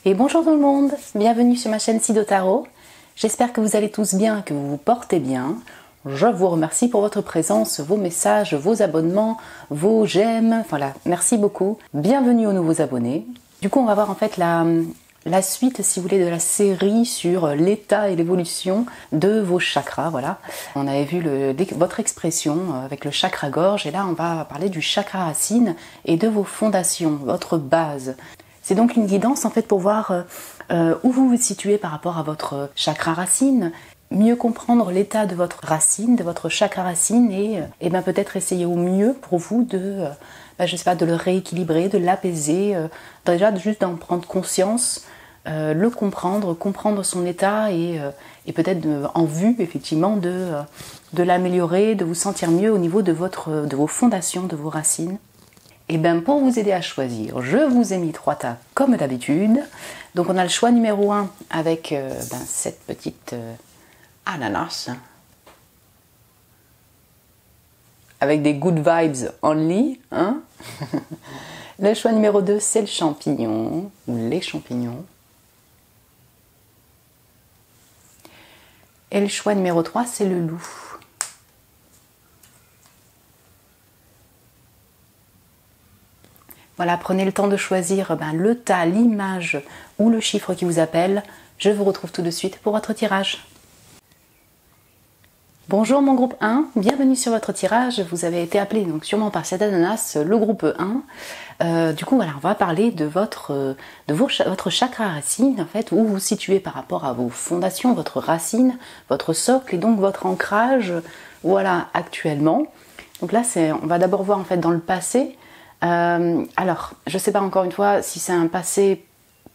Et bonjour tout le monde, bienvenue sur ma chaîne Sido Tarot. J'espère que vous allez tous bien, que vous vous portez bien. Je vous remercie pour votre présence, vos messages, vos abonnements, vos j'aime. Voilà, merci beaucoup. Bienvenue aux nouveaux abonnés. Du coup, on va voir en fait la suite, si vous voulez, de la série sur l'état et l'évolution de vos chakras. Voilà, on avait vu votre expression avec le chakra gorge et là, on va parler du chakra racine et de vos fondations, votre base. C'est donc une guidance en fait pour voir où vous vous situez par rapport à votre chakra racine, mieux comprendre l'état de votre racine, de votre chakra racine et ben peut-être essayer au mieux pour vous de, je sais pas, de le rééquilibrer, de l'apaiser, déjà juste d'en prendre conscience, le comprendre son état et peut-être en vue effectivement de l'améliorer, de vous sentir mieux au niveau de vos fondations, de vos racines. Et bien pour vous aider à choisir, je vous ai mis 3 tas comme d'habitude. Donc on a le choix numéro 1 avec cette petite ananas. Avec des good vibes only. Hein. Le choix numéro 2 c'est le champignon, ou les champignons. Et le choix numéro 3 c'est le loup. Voilà, prenez le temps de choisir le tas, l'image ou le chiffre qui vous appelle. Je vous retrouve tout de suite pour votre tirage. Bonjour mon groupe 1, bienvenue sur votre tirage. Vous avez été appelé donc sûrement par cette ananas, le groupe 1. Du coup, voilà, on va parler de votre chakra racine, en fait, où vous vous situez par rapport à vos fondations, votre racine, votre socle et donc votre ancrage, voilà, actuellement. Donc là, on va d'abord voir en fait dans le passé. Alors, je ne sais pas encore une fois si c'est un passé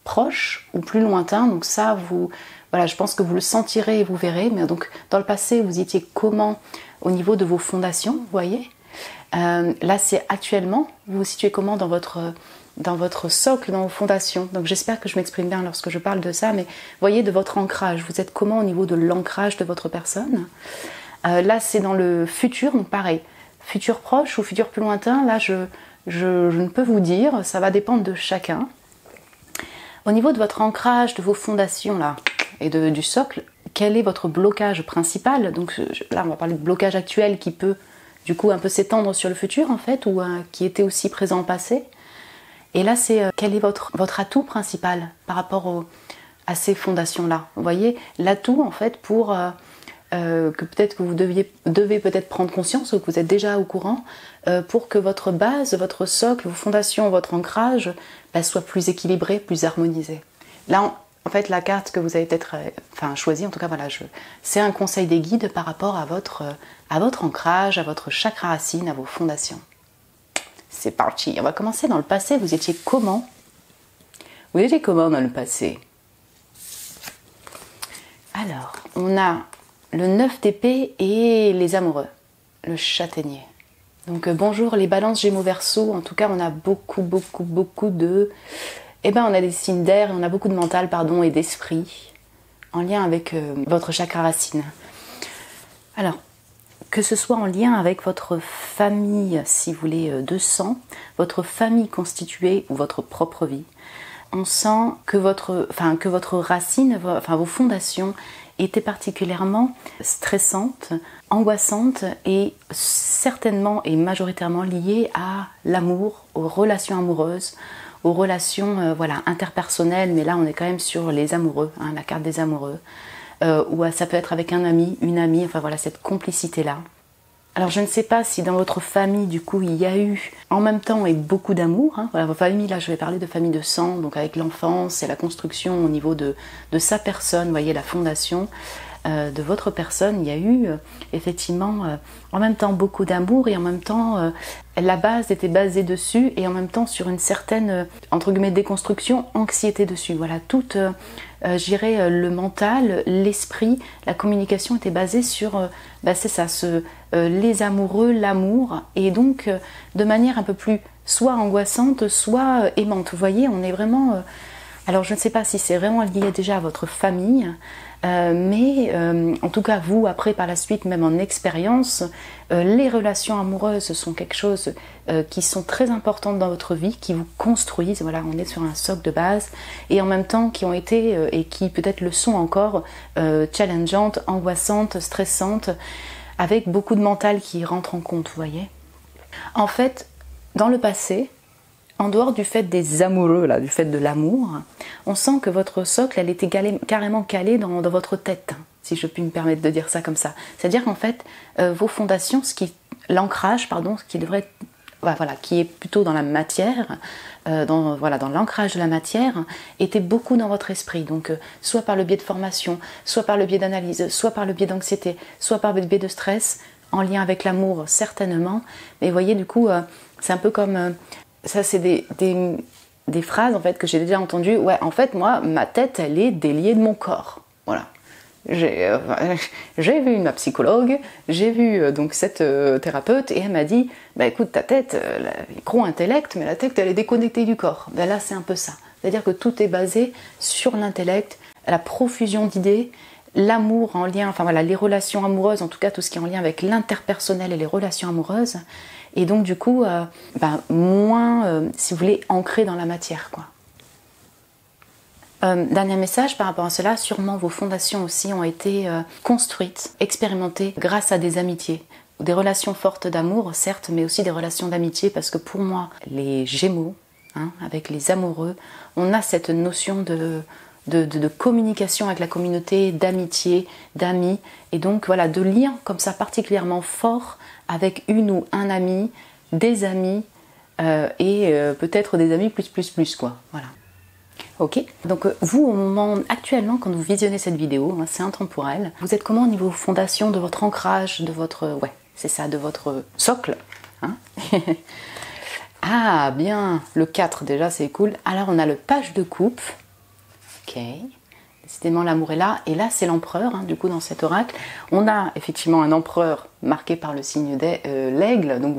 proche ou plus lointain, donc ça, voilà, je pense que vous le sentirez et vous verrez, mais donc dans le passé, vous étiez comment au niveau de vos fondations, vous voyez. Là, c'est actuellement, vous vous situez comment dans votre socle, dans vos fondations. Donc j'espère que je m'exprime bien lorsque je parle de ça, mais vous voyez, de votre ancrage, vous êtes comment au niveau de l'ancrage de votre personne. Là, c'est dans le futur, donc pareil, futur proche ou futur plus lointain, là, je ne peux vous dire, ça va dépendre de chacun. Au niveau de votre ancrage, de vos fondations là, et du socle, quel est votre blocage principal? Donc là, on va parler de blocage actuel qui peut du coup un peu s'étendre sur le futur en fait, ou qui était aussi présent au passé. Et là, c'est quel est votre atout principal par rapport à ces fondations-là? Vous voyez, l'atout en fait pour... que peut-être que vous devez peut-être prendre conscience ou que vous êtes déjà au courant pour que votre base, votre socle, vos fondations, votre ancrage soit plus équilibré, plus harmonisé. Là, en fait, la carte que vous avez peut-être choisie, en tout cas, voilà, c'est un conseil des guides par rapport à votre ancrage, à votre chakra racine, à vos fondations. C'est parti. On va commencer dans le passé. Vous étiez comment? Vous étiez comment dans le passé? Alors, on a le 9 d'épée et les amoureux, le châtaignier. Donc bonjour les balances gémeaux verseau, en tout cas on a beaucoup de... on a des signes d'air et on a beaucoup de mental, pardon, et d'esprit en lien avec votre chakra racine. Alors, que ce soit en lien avec votre famille, si vous voulez, de sang, votre famille constituée ou votre propre vie, on sent que votre racine, vos fondations étaient particulièrement stressantes, angoissantes et certainement et majoritairement liées à l'amour, aux relations amoureuses, aux relations interpersonnelles, mais là on est quand même sur les amoureux, la carte des amoureux, ou ça peut être avec un ami, une amie, cette complicité-là. Alors je ne sais pas si dans votre famille du coup il y a eu en même temps et beaucoup d'amour. Voilà, votre famille, là je vais parler de famille de sang, donc avec l'enfance et la construction au niveau de sa personne, vous voyez la fondation de votre personne, il y a eu effectivement en même temps beaucoup d'amour et en même temps la base était basée dessus et en même temps sur une certaine entre guillemets déconstruction, anxiété dessus. Voilà, toute je dirais le mental, l'esprit, la communication était basée sur c'est ça, les amoureux, l'amour, et donc de manière un peu plus soit angoissante, soit aimante. Vous voyez, on est vraiment Alors je ne sais pas si c'est vraiment lié déjà à votre famille, mais en tout cas vous, après par la suite, même en expérience, les relations amoureuses sont quelque chose qui sont très importantes dans votre vie, qui vous construisent, voilà, on est sur un socle de base, et en même temps qui ont été, et qui peut-être le sont encore, challengeantes, angoissantes, stressantes, avec beaucoup de mental qui rentre en compte, vous voyez. En fait, dans le passé, en dehors du fait des amoureux, là, du fait de l'amour, on sent que votre socle, elle était carrément calée dans votre tête, si je puis me permettre de dire ça comme ça. C'est-à-dire qu'en fait, vos fondations, l'ancrage, pardon, ce qui devrait être, voilà, qui est plutôt dans la matière, dans l'ancrage de la matière, était beaucoup dans votre esprit. Donc, soit par le biais de formation, soit par le biais d'analyse, soit par le biais d'anxiété, soit par le biais de stress, en lien avec l'amour, certainement. Mais vous voyez, du coup, c'est un peu comme... ça, c'est des phrases en fait que j'ai déjà entendues. Ouais, en fait, moi, ma tête, elle est déliée de mon corps. Voilà. J'ai vu ma psychologue, j'ai vu donc cette thérapeute, et elle m'a dit, bah écoute, ta tête, gros intellect, mais la tête, elle est déconnectée du corps. Ben là, c'est un peu ça. C'est-à-dire que tout est basé sur l'intellect, la profusion d'idées, l'amour en lien, enfin voilà, les relations amoureuses, en tout cas tout ce qui est en lien avec l'interpersonnel et les relations amoureuses. Et donc du coup, moins, si vous voulez, ancré dans la matière, quoi. Dernier message par rapport à cela, sûrement vos fondations aussi ont été construites, expérimentées grâce à des amitiés. Des relations fortes d'amour, certes, mais aussi des relations d'amitié, parce que pour moi, les Gémeaux, avec les amoureux, on a cette notion de communication avec la communauté, d'amitié, d'amis, et donc voilà, de liens comme ça particulièrement forts avec une ou un ami, des amis, et peut-être des amis plus, quoi, voilà. Ok, donc vous, au moment, actuellement, quand vous visionnez cette vidéo, c'est intemporel, vous êtes comment au niveau fondation de votre ancrage, de votre, ouais, c'est ça, de votre socle, Ah, bien, le 4 déjà, c'est cool. Alors, on a le page de coupe, ok, décidément l'amour est là, et là, c'est l'empereur, du coup, dans cet oracle. On a effectivement un empereur marqué par le signe de l'aigle, donc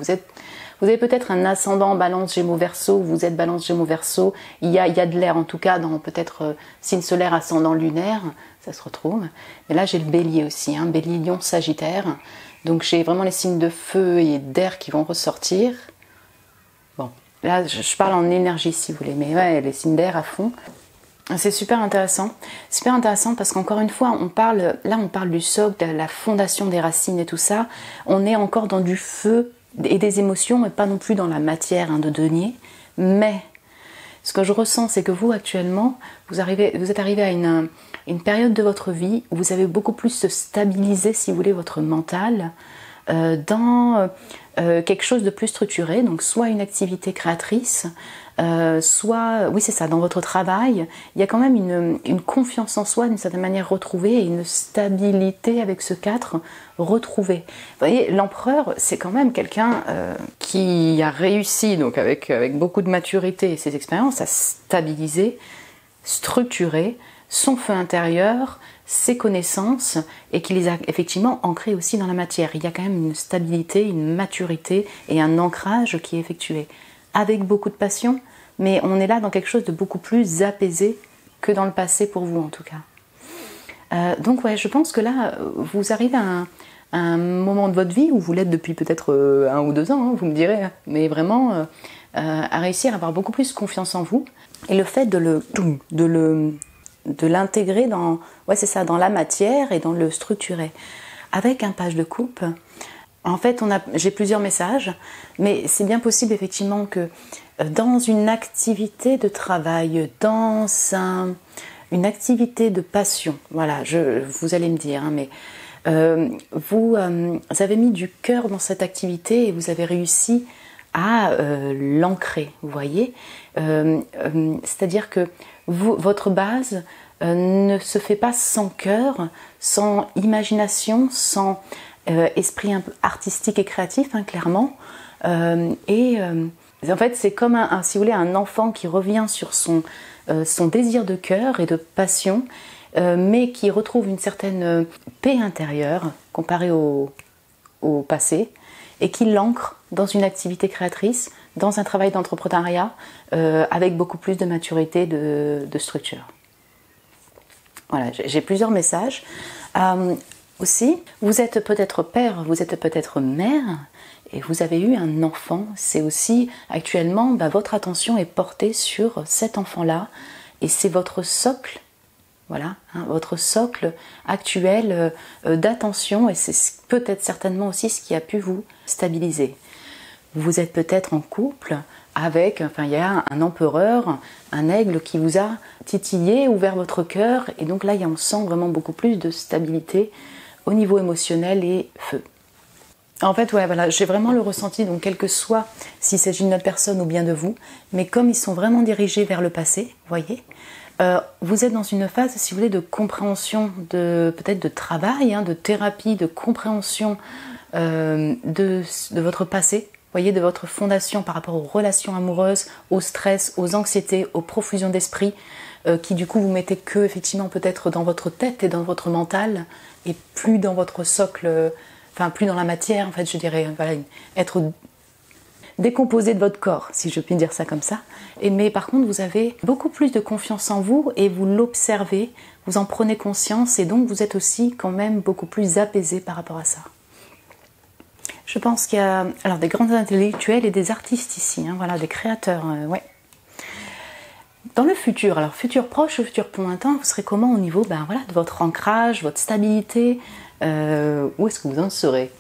vous avez peut-être un ascendant balance gémeaux verseau, vous êtes balance gémeaux verseau, il y a de l'air en tout cas dans peut-être signe solaire ascendant lunaire, ça se retrouve. Mais là j'ai le bélier aussi, bélier lion sagittaire, donc j'ai vraiment les signes de feu et d'air qui vont ressortir. Bon, là je parle en énergie si vous voulez, mais ouais, les signes d'air à fond. C'est super intéressant parce qu'encore une fois, on parle du socle, de la fondation des racines et tout ça, on est encore dans du feu et des émotions, et pas non plus dans la matière de denier. Mais ce que je ressens, c'est que vous actuellement, vous êtes arrivé à une période de votre vie où vous avez beaucoup plus stabilisé, si vous voulez, votre mental dans quelque chose de plus structuré, donc soit une activité créatrice, soit, oui c'est ça, dans votre travail, il y a quand même une confiance en soi d'une certaine manière retrouvée et une stabilité avec ce 4 retrouvé. Vous voyez, l'empereur, c'est quand même quelqu'un qui a réussi, donc avec beaucoup de maturité et ses expériences, à stabiliser, structurer son feu intérieur, ses connaissances, et qui les a effectivement ancrées aussi dans la matière. Il y a quand même une stabilité, une maturité et un ancrage qui est effectué avec beaucoup de passion, mais on est là dans quelque chose de beaucoup plus apaisé que dans le passé pour vous en tout cas. Donc ouais, je pense que là, vous arrivez à un moment de votre vie où vous l'êtes depuis peut-être 1 ou 2 ans, vous me direz, mais vraiment à réussir à avoir beaucoup plus confiance en vous, et le fait de l'intégrer dans, ouais, c'est ça, dans la matière et dans le structurer. Avec un page de coupe, en fait, j'ai plusieurs messages, mais c'est bien possible effectivement que dans une activité de travail, dans une activité de passion, voilà, vous allez me dire, mais vous avez mis du cœur dans cette activité et vous avez réussi à l'ancrer, vous voyez, c'est-à-dire que votre base ne se fait pas sans cœur, sans imagination, sans esprit un peu artistique et créatif, clairement. En fait, c'est comme si vous voulez, un enfant qui revient sur son désir de cœur et de passion, mais qui retrouve une certaine paix intérieure comparée au passé, et qui l'ancre dans une activité créatrice dans un travail d'entrepreneuriat avec beaucoup plus de maturité de structure. Voilà, j'ai plusieurs messages. Aussi, vous êtes peut-être père, vous êtes peut-être mère, et vous avez eu un enfant. C'est aussi, actuellement, votre attention est portée sur cet enfant-là, et c'est votre socle, voilà, votre socle actuel d'attention, et c'est peut-être certainement aussi ce qui a pu vous stabiliser. Vous êtes peut-être en couple avec, il y a un empereur, un aigle qui vous a titillé, ouvert votre cœur, et donc là, on sent vraiment beaucoup plus de stabilité au niveau émotionnel et feu. En fait, voilà, j'ai vraiment le ressenti, donc quel que soit s'il s'agit d'une autre personne ou bien de vous, mais comme ils sont vraiment dirigés vers le passé, vous voyez, vous êtes dans une phase, si vous voulez, de compréhension, peut-être de travail, de thérapie, de compréhension de votre passé, vous voyez, de votre fondation par rapport aux relations amoureuses, au stress, aux anxiétés, aux profusions d'esprit, qui du coup vous mettez que effectivement peut-être dans votre tête et dans votre mental, et plus dans votre socle, plus dans la matière, en fait, je dirais, voilà, être décomposé de votre corps, si je puis dire ça comme ça. Mais par contre, vous avez beaucoup plus de confiance en vous et vous l'observez, vous en prenez conscience, et donc vous êtes aussi quand même beaucoup plus apaisé par rapport à ça. Je pense qu'il y a des grands intellectuels et des artistes ici, voilà, des créateurs, ouais. Dans le futur, alors futur proche ou futur plus lointain, vous serez comment au niveau de votre ancrage, votre stabilité, où est-ce que vous en serez?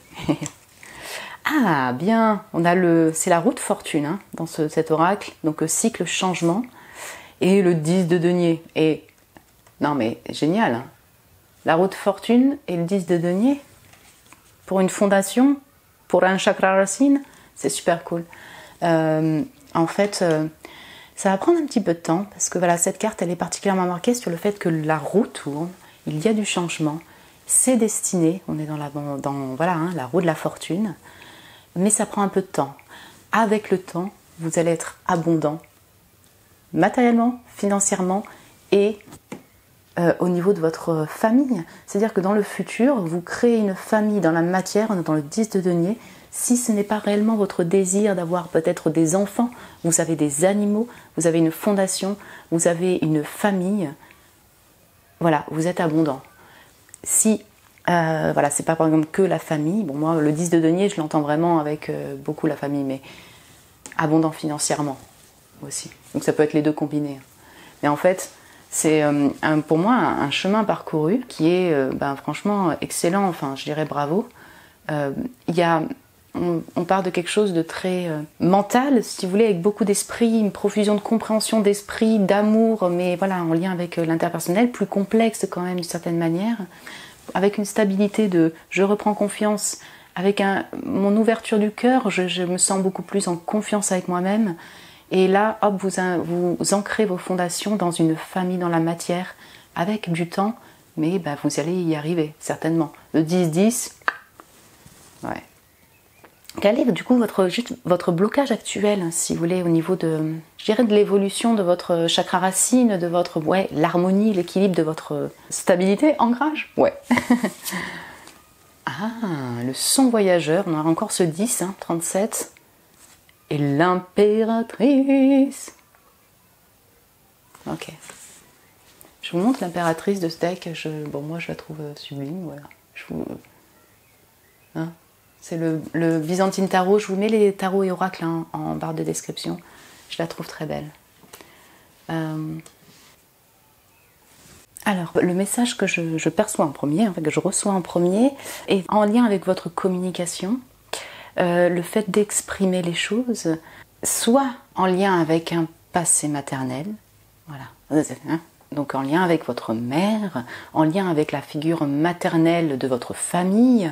Ah bien, c'est la roue de fortune dans cet oracle, donc cycle changement, et le 10 de denier. Et non mais génial, la roue de fortune et le 10 de denier pour une fondation, pour un chakra racine, c'est super cool. En fait, ça va prendre un petit peu de temps parce que voilà, cette carte elle est particulièrement marquée sur le fait que la roue tourne, il y a du changement, c'est destiné, on est dans la roue de la fortune, mais ça prend un peu de temps. Avec le temps, vous allez être abondant, matériellement, financièrement et au niveau de votre famille. C'est-à-dire que dans le futur, vous créez une famille dans la matière, dans le 10 de denier. Si ce n'est pas réellement votre désir d'avoir peut-être des enfants, vous avez des animaux, vous avez une fondation, vous avez une famille, voilà, vous êtes abondant. Si, c'est pas par exemple que la famille, bon moi le 10 de denier je l'entends vraiment avec beaucoup la famille, mais abondant financièrement aussi. Donc ça peut être les deux combinés. Mais en fait, c'est pour moi un chemin parcouru qui est franchement excellent, je dirais bravo. On part de quelque chose de très mental, si vous voulez, avec beaucoup d'esprit, une profusion de compréhension d'esprit, d'amour, mais voilà, en lien avec l'interpersonnel, plus complexe quand même d'une certaine manière, avec une stabilité de « je reprends confiance », avec mon ouverture du cœur, je me sens beaucoup plus en confiance avec moi-même. Et là, hop, vous ancrez vos fondations dans une famille, dans la matière, avec du temps, mais vous allez y arriver, certainement. Le 10-10, ouais. Quel est du coup votre blocage actuel, si vous voulez, au niveau de l'évolution de votre chakra racine, de votre l'harmonie, l'équilibre de votre stabilité, ancrage? Ouais. Ah, le son voyageur, on a encore ce 10, 37. Et l'impératrice. Ok. Je vous montre l'impératrice de ce deck. Moi je la trouve sublime, voilà. C'est le Byzantine Tarot. Je vous mets les tarots et oracles en barre de description. Je la trouve très belle. Alors, le message que je perçois en premier, que je reçois en premier, est en lien avec votre communication. Le fait d'exprimer les choses, soit en lien avec un passé maternel, voilà. Donc en lien avec votre mère, en lien avec la figure maternelle de votre famille.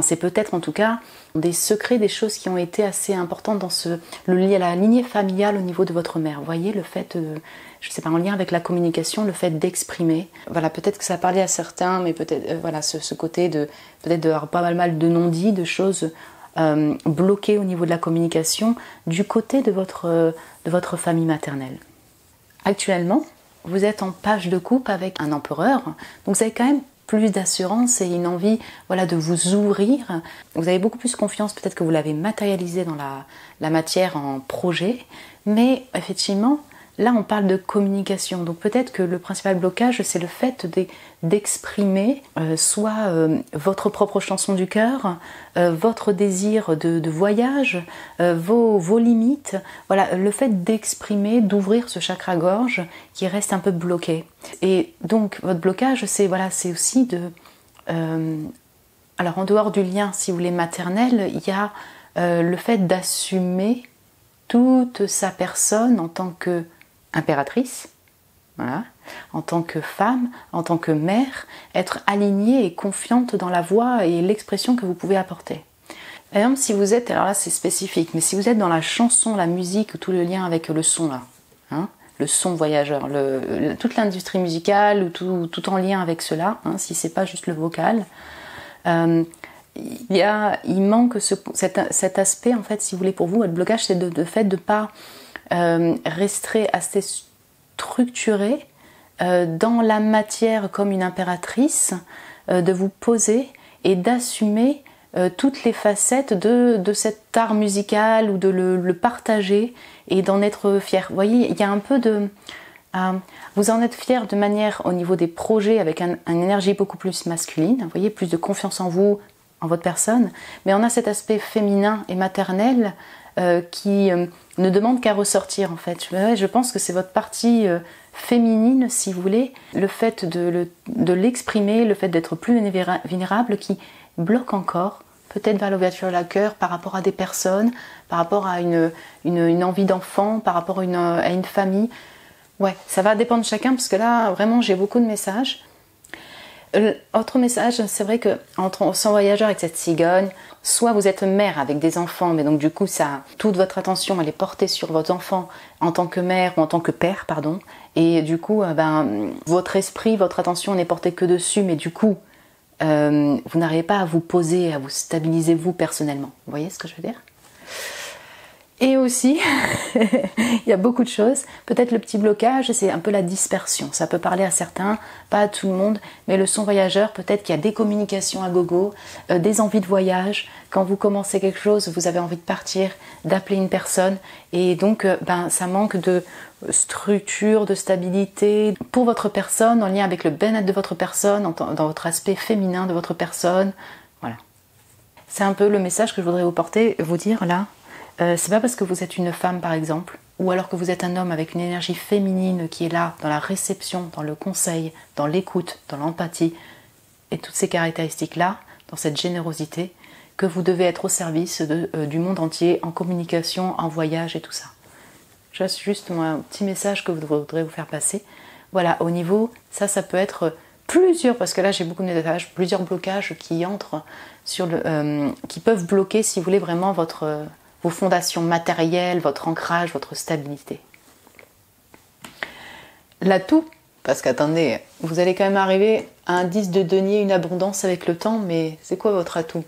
C'est peut-être en tout cas des secrets, des choses qui ont été assez importantes dans la lignée familiale au niveau de votre mère. Vous voyez, le fait, je sais pas, en lien avec la communication, le fait d'exprimer. Voilà, peut-être que ça a parlé à certains, mais peut-être, ce côté peut-être d'avoir pas mal de non-dits, de choses bloquées au niveau de la communication du côté de votre famille maternelle. Actuellement, vous êtes en page de coupe avec un empereur, donc vous avez quand même plus d'assurance et une envie voilà, de vous ouvrir. Vous avez beaucoup plus confiance, peut-être que vous l'avez matérialisé dans la matière en projet, mais effectivement, là on parle de communication. Donc peut-être que le principal blocage, c'est le fait d'exprimer soit votre propre chanson du cœur, votre désir de voyage, vos limites. Voilà, le fait d'exprimer, d'ouvrir ce chakra-gorge qui reste un peu bloqué. Et donc votre blocage, c'est voilà, c'est aussi de... alors en dehors du lien, si vous voulez, maternel, il y a le fait d'assumer toute sa personne en tant qu'impératrice, voilà, en tant que femme, en tant que mère, être alignée et confiante dans la voix et l'expression que vous pouvez apporter. Par exemple, si vous êtes, alors là c'est spécifique, mais si vous êtes dans la chanson, la musique, tout le lien avec le son là, hein, le son voyageur, toute l'industrie musicale, ou tout en lien avec cela, hein, si c'est pas juste le vocal, il manque cet aspect, en fait, si vous voulez, pour vous, le blocage, c'est le fait de ne pas rester assez structuré dans la matière comme une impératrice, de vous poser et d'assumer toutes les facettes de cet art musical ou de le partager et d'en être fier. Vous voyez, il y a un peu de... vous en êtes fier de manière au niveau des projets avec une énergie beaucoup plus masculine, vous voyez, plus de confiance en vous, en votre personne, mais on a cet aspect féminin et maternel qui ne demande qu'à ressortir en fait. Je pense que c'est votre partie féminine, si vous voulez, le fait de l'exprimer, le fait d'être plus vulnérable qui bloque encore, peut-être vers l'ouverture de la cœur par rapport à des personnes, par rapport à une envie d'enfant, par rapport à une famille. Ouais, ça va dépendre de chacun parce que là, vraiment, j'ai beaucoup de messages. Autre message, c'est vrai que sans voyageur avec cette cigogne, soit vous êtes mère avec des enfants, mais donc du coup toute votre attention elle est portée sur votre enfant en tant que mère ou en tant que père, pardon, et du coup votre esprit, votre attention n'est portée que dessus, mais du coup vous n'arrivez pas à vous poser, à vous stabiliser vous personnellement. Vous voyez ce que je veux dire ? Et aussi, il y a beaucoup de choses. Peut-être le petit blocage, c'est un peu la dispersion. Ça peut parler à certains, pas à tout le monde, mais le son voyageur, peut-être qu'il y a des communications à gogo, des envies de voyage. Quand vous commencez quelque chose, vous avez envie de partir, d'appeler une personne. Et donc, ça manque de structure, de stabilité pour votre personne, en lien avec le bien-être de votre personne, dans votre aspect féminin de votre personne. Voilà. C'est un peu le message que je voudrais vous dire là. C'est pas parce que vous êtes une femme par exemple, ou alors que vous êtes un homme avec une énergie féminine qui est là dans la réception, dans le conseil, dans l'écoute, dans l'empathie, et toutes ces caractéristiques-là, dans cette générosité, que vous devez être au service du monde entier, en communication, en voyage et tout ça. C'est juste un petit message que je voudrais vous faire passer. Voilà, au niveau, ça peut être plusieurs, parce que là j'ai beaucoup de messages, plusieurs blocages qui entrent qui peuvent bloquer, si vous voulez, vraiment vos fondations matérielles, votre ancrage, votre stabilité. L'atout, parce qu'attendez, vous allez quand même arriver à un 10 de denier, une abondance avec le temps, mais c'est quoi votre atout?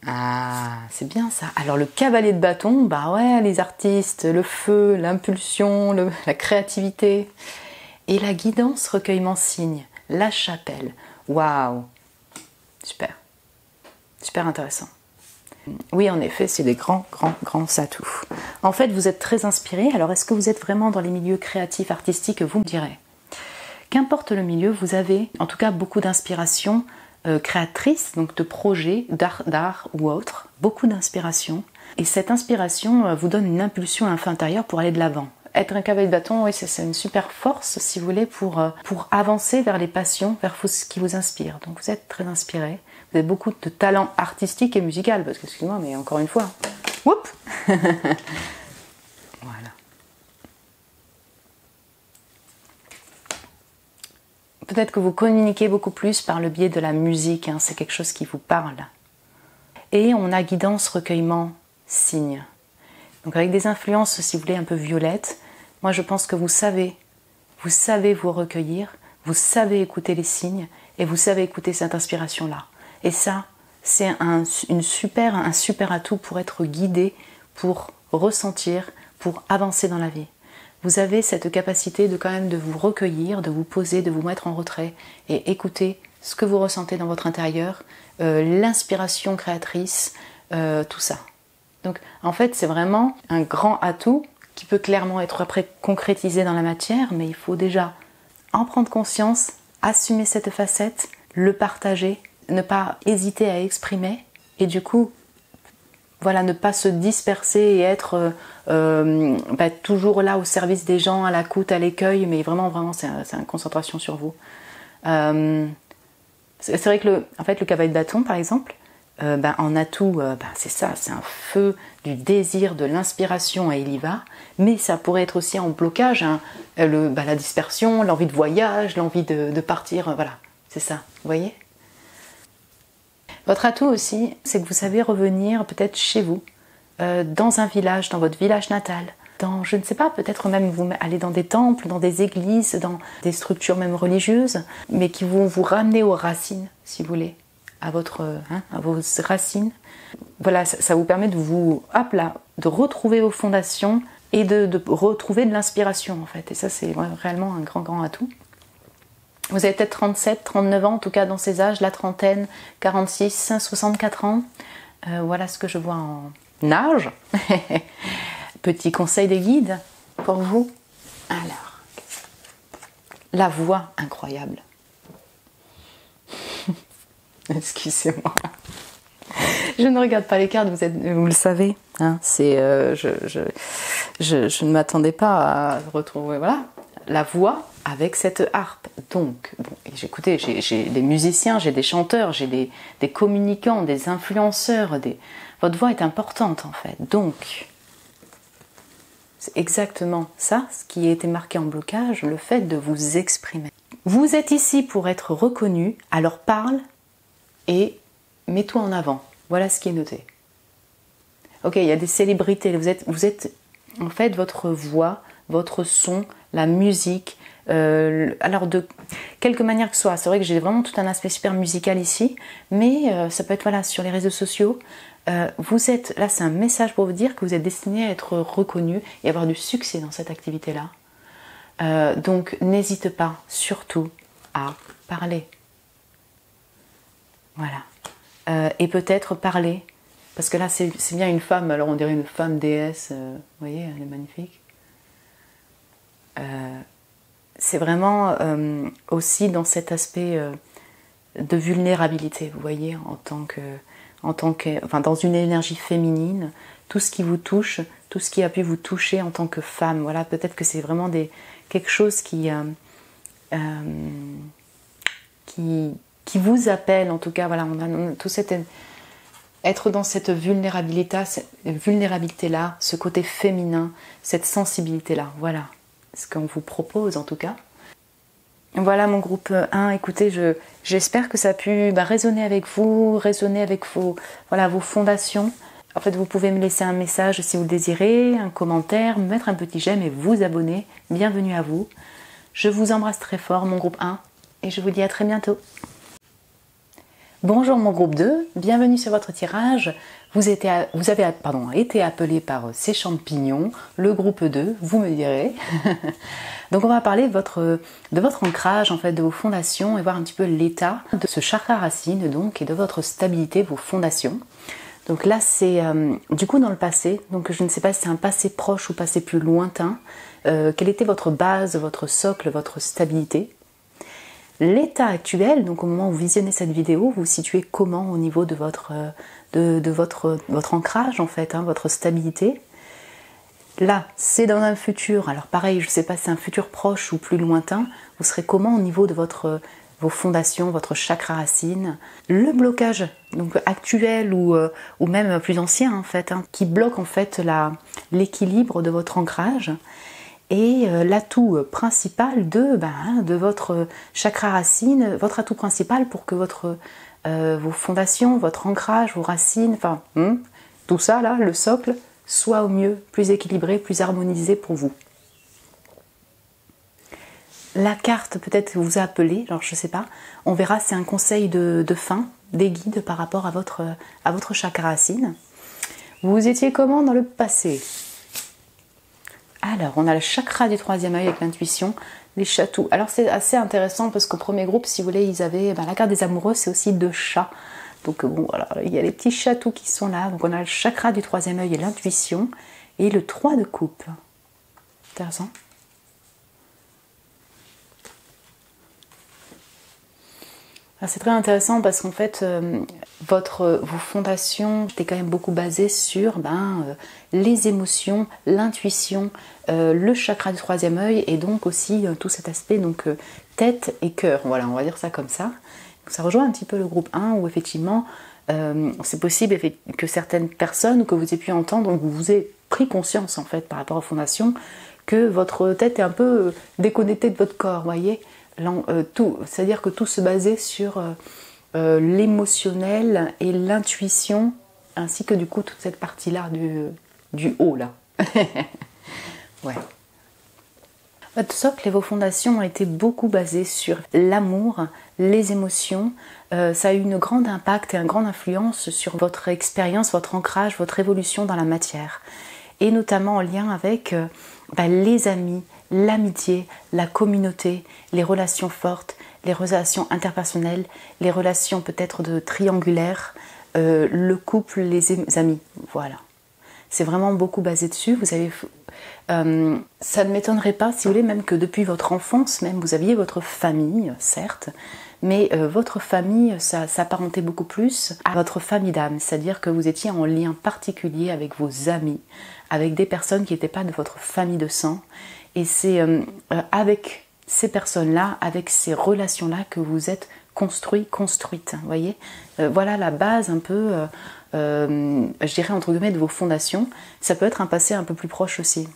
Ah, c'est bien ça. Alors le cavalier de bâton, bah ouais, les artistes, le feu, l'impulsion, la créativité. Et la guidance, recueillement signe, la chapelle. Waouh, super. Super intéressant. Oui, en effet, c'est des grands atouts. En fait, vous êtes très inspiré. Alors, est-ce que vous êtes vraiment dans les milieux créatifs, artistiques? Vous me direz. Qu'importe le milieu, vous avez en tout cas beaucoup d'inspiration créatrice, donc de projets, d'art ou autre. Beaucoup d'inspiration. Et cette inspiration vous donne une impulsion intérieure pour aller de l'avant. Être un cavalier de bâton, oui, c'est une super force, si vous voulez, pour avancer vers les passions, vers ce qui vous inspire. Donc, vous êtes très inspiré. Vous avez beaucoup de talent artistique et musical, parce que, excusez-moi, mais encore une fois, whoop. Voilà. Peut-être que vous communiquez beaucoup plus par le biais de la musique, hein, c'est quelque chose qui vous parle. Et on a guidance, recueillement, signe. Donc avec des influences, si vous voulez, un peu violettes, moi je pense que vous savez vous recueillir, vous savez écouter les signes, et vous savez écouter cette inspiration-là. Et ça, c'est un super atout pour être guidé, pour ressentir, pour avancer dans la vie. vous avez cette capacité de quand même de vous recueillir, de vous poser, de vous mettre en retrait et écouter ce que vous ressentez dans votre intérieur, l'inspiration créatrice, tout ça. Donc en fait c'est vraiment un grand atout qui peut clairement être après concrétisé dans la matière, mais il faut déjà en prendre conscience, assumer cette facette, le partager, ne pas hésiter à exprimer et du coup voilà, ne pas se disperser et être toujours là au service des gens, à l'écoute, à l'accueil, mais vraiment c'est une concentration sur vous. C'est vrai que le cavalier de bâton par exemple, en atout, c'est ça, c'est un feu du désir, de l'inspiration et il y va, mais ça pourrait être aussi en blocage, hein, la dispersion, l'envie de voyage, l'envie de partir, voilà, c'est ça, vous voyez. Votre atout aussi, c'est que vous savez revenir peut-être chez vous, dans un village, dans votre village natal, dans, je ne sais pas, peut-être même vous aller dans des temples, dans des églises, dans des structures même religieuses, mais qui vont vous ramener aux racines, si vous voulez, à vos racines. Voilà, ça vous permet de de retrouver vos fondations et de retrouver de l'inspiration en fait. Et ça, c'est réellement un grand atout. Vous avez peut-être 37, 39 ans, en tout cas dans ces âges, la trentaine, 46, 64 ans. Voilà ce que je vois en âge. Petit conseil des guides pour vous. Alors, la voix incroyable. Excusez-moi. Je ne regarde pas les cartes, vous le savez. Hein, je ne m'attendais pas à retrouver la voix avec cette harpe. Donc, j'écoutais, j'ai des musiciens, j'ai des chanteurs, j'ai des communicants, des influenceurs. Votre voix est importante en fait. Donc, c'est exactement ça, ce qui a été marqué en blocage, le fait de vous exprimer. Vous êtes ici pour être reconnu, alors parle et mets-toi en avant. Voilà ce qui est noté. Ok, il y a des célébrités, vous êtes en fait votre voix, votre son, la musique, alors de quelque manière que ce soit. C'est vrai que j'ai vraiment tout un aspect super musical ici, mais ça peut être sur les réseaux sociaux. Vous êtes, là c'est un message pour vous dire que vous êtes destiné à être reconnu et avoir du succès dans cette activité-là. Donc n'hésite pas surtout à parler. Voilà. Et peut-être parler, parce que là c'est bien une femme, alors on dirait une femme déesse, vous voyez, elle est magnifique. C'est vraiment aussi dans cet aspect de vulnérabilité, vous voyez, dans une énergie féminine, tout ce qui vous touche, tout ce qui a pu vous toucher en tant que femme, voilà, peut-être que c'est vraiment quelque chose qui vous appelle, en tout cas, voilà, on a tout être dans cette vulnérabilité-là, ce côté féminin, cette sensibilité-là, voilà, ce qu'on vous propose en tout cas. Voilà mon groupe 1, écoutez, j'espère que ça a pu résonner avec vous, résonner avec vos fondations. En fait, vous pouvez me laisser un message si vous le désirez, un commentaire, me mettre un petit j'aime et vous abonner. Bienvenue à vous. Je vous embrasse très fort, mon groupe 1, et je vous dis à très bientôt. Bonjour mon groupe 2, bienvenue sur votre tirage. Vous avez été appelé par ces champignons, le groupe 2, vous me direz. Donc on va parler de votre ancrage, en fait, de vos fondations et voir un petit peu l'état de ce chakra racine donc, et de votre stabilité, vos fondations. Donc là c'est du coup dans le passé, donc je ne sais pas si c'est un passé proche ou passé plus lointain. Quelle était votre base, votre socle, votre stabilité? L'état actuel, donc au moment où vous visionnez cette vidéo, vous vous situez comment au niveau de votre ancrage en fait, votre stabilité. Là, c'est dans un futur, alors pareil, je ne sais pas si c'est un futur proche ou plus lointain, vous serez comment au niveau de vos fondations, votre chakra racine. Le blocage donc actuel ou même plus ancien en fait, qui bloque en fait l'équilibre de votre ancrage. Et l'atout principal de votre chakra racine, votre atout principal pour que vos fondations, votre ancrage, vos racines, tout ça là, le socle, soit au mieux plus équilibré, plus harmonisé pour vous. La carte peut-être vous a appelé, alors je sais pas, on verra, c'est un conseil de fin, des guides par rapport à votre chakra racine. Vous étiez comment dans le passé ? Alors, on a le chakra du troisième œil avec l'intuition, les chatous. Alors, c'est assez intéressant parce qu'au premier groupe, si vous voulez, ils avaient la carte des amoureux, c'est aussi 2 chats. Donc, bon, voilà, il y a les petits chatous qui sont là. Donc, on a le chakra du troisième œil et l'intuition. Et le 3 de coupe. Intéressant. C'est très intéressant parce qu'en fait, vos fondations étaient quand même beaucoup basées sur les émotions, l'intuition, le chakra du troisième œil et donc aussi tout cet aspect donc tête et cœur. Voilà, on va dire ça comme ça. Donc, ça rejoint un petit peu le groupe 1 où effectivement c'est possible que certaines personnes ou que vous ayez pu entendre, donc vous avez pris conscience en fait par rapport aux fondations que votre tête est un peu déconnectée de votre corps, voyez. C'est-à-dire que tout se basait sur l'émotionnel et l'intuition, ainsi que du coup toute cette partie-là du haut là. Ouais. Votre socle et vos fondations ont été beaucoup basées sur l'amour, les émotions. Ça a eu une grande impact et une grande influence sur votre expérience, votre ancrage, votre évolution dans la matière. Et notamment en lien avec les amis, l'amitié, la communauté, les relations fortes, les relations interpersonnelles, les relations peut-être de triangulaires, le couple, les amis. Voilà. C'est vraiment beaucoup basé dessus. Vous avez, ça ne m'étonnerait pas, si vous voulez, même que depuis votre enfance, même vous aviez votre famille, certes, mais votre famille, ça s'apparentait beaucoup plus à votre famille d'âme, c'est-à-dire que vous étiez en lien particulier avec vos amis, avec des personnes qui n'étaient pas de votre famille de sang. Et c'est avec ces personnes-là, avec ces relations-là que vous êtes construite, vous voyez. Voilà la base un peu, je dirais entre guillemets, de vos fondations. Ça peut être un passé un peu plus proche aussi.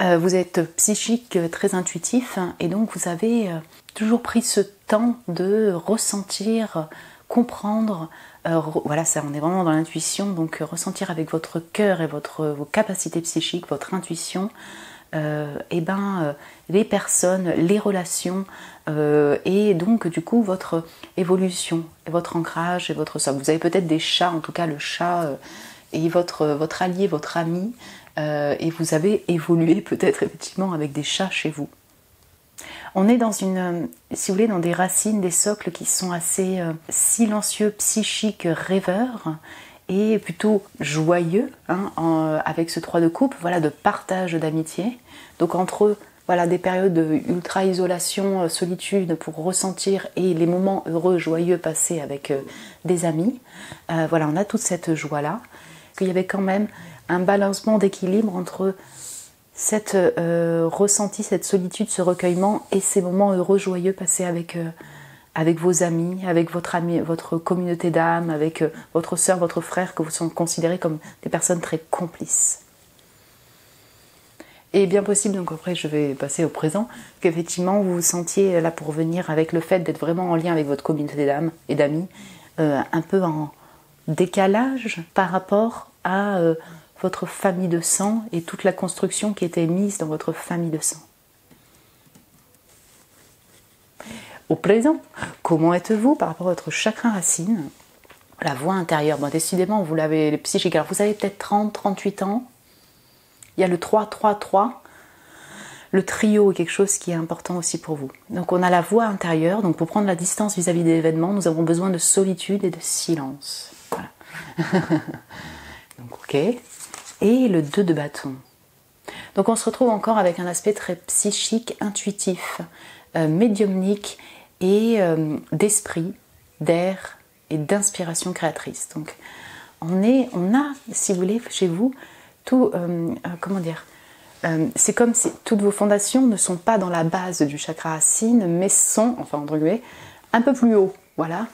Vous êtes psychique, très intuitif, et donc vous avez toujours pris ce temps de ressentir, comprendre. Voilà, ça, on est vraiment dans l'intuition, donc ressentir avec votre cœur et vos capacités psychiques, votre intuition, les personnes, les relations, et donc du coup votre évolution, et votre ancrage et votre socle. Vous avez peut-être des chats, en tout cas le chat est votre allié, votre ami, et vous avez évolué peut-être effectivement avec des chats chez vous. On est dans si vous voulez, dans des racines, des socles qui sont assez silencieux, psychiques, rêveurs, et plutôt joyeux, avec ce 3 de coupe, voilà, de partage d'amitié. Donc entre voilà, des périodes de ultra-isolation, solitude pour ressentir, et les moments heureux, joyeux passés avec des amis, voilà, on a toute cette joie-là. Il y avait quand même un balancement d'équilibre entre cette ressenti, cette solitude, ce recueillement et ces moments heureux, joyeux passés avec vos amis, avec votre communauté d'âme, avec votre sœur, votre frère, que vous sont considérés comme des personnes très complices. Et bien possible, donc après je vais passer au présent, qu'effectivement vous vous sentiez là pour venir avec le fait d'être vraiment en lien avec votre communauté d'âme et d'amis, un peu en décalage par rapport à votre famille de sang et toute la construction qui était mise dans votre famille de sang. Au présent, comment êtes-vous par rapport à votre chakra racine? La voix intérieure, bon, décidément, vous l'avez, les psychiques. Alors, vous avez peut-être 30, 38 ans. Il y a le 3, 3, 3. Le trio est quelque chose qui est important aussi pour vous. Donc, on a la voix intérieure. Donc, pour prendre la distance vis-à-vis des événements, nous avons besoin de solitude et de silence. Voilà. Donc, ok. Et le 2 de bâton. Donc, on se retrouve encore avec un aspect très psychique, intuitif, médiumnique, et d'esprit, d'air et d'inspiration créatrice. Donc on a, si vous voulez, chez vous, tout, c'est comme si toutes vos fondations ne sont pas dans la base du chakra racine, mais sont, enfin entre guillemets, un peu plus haut. Voilà,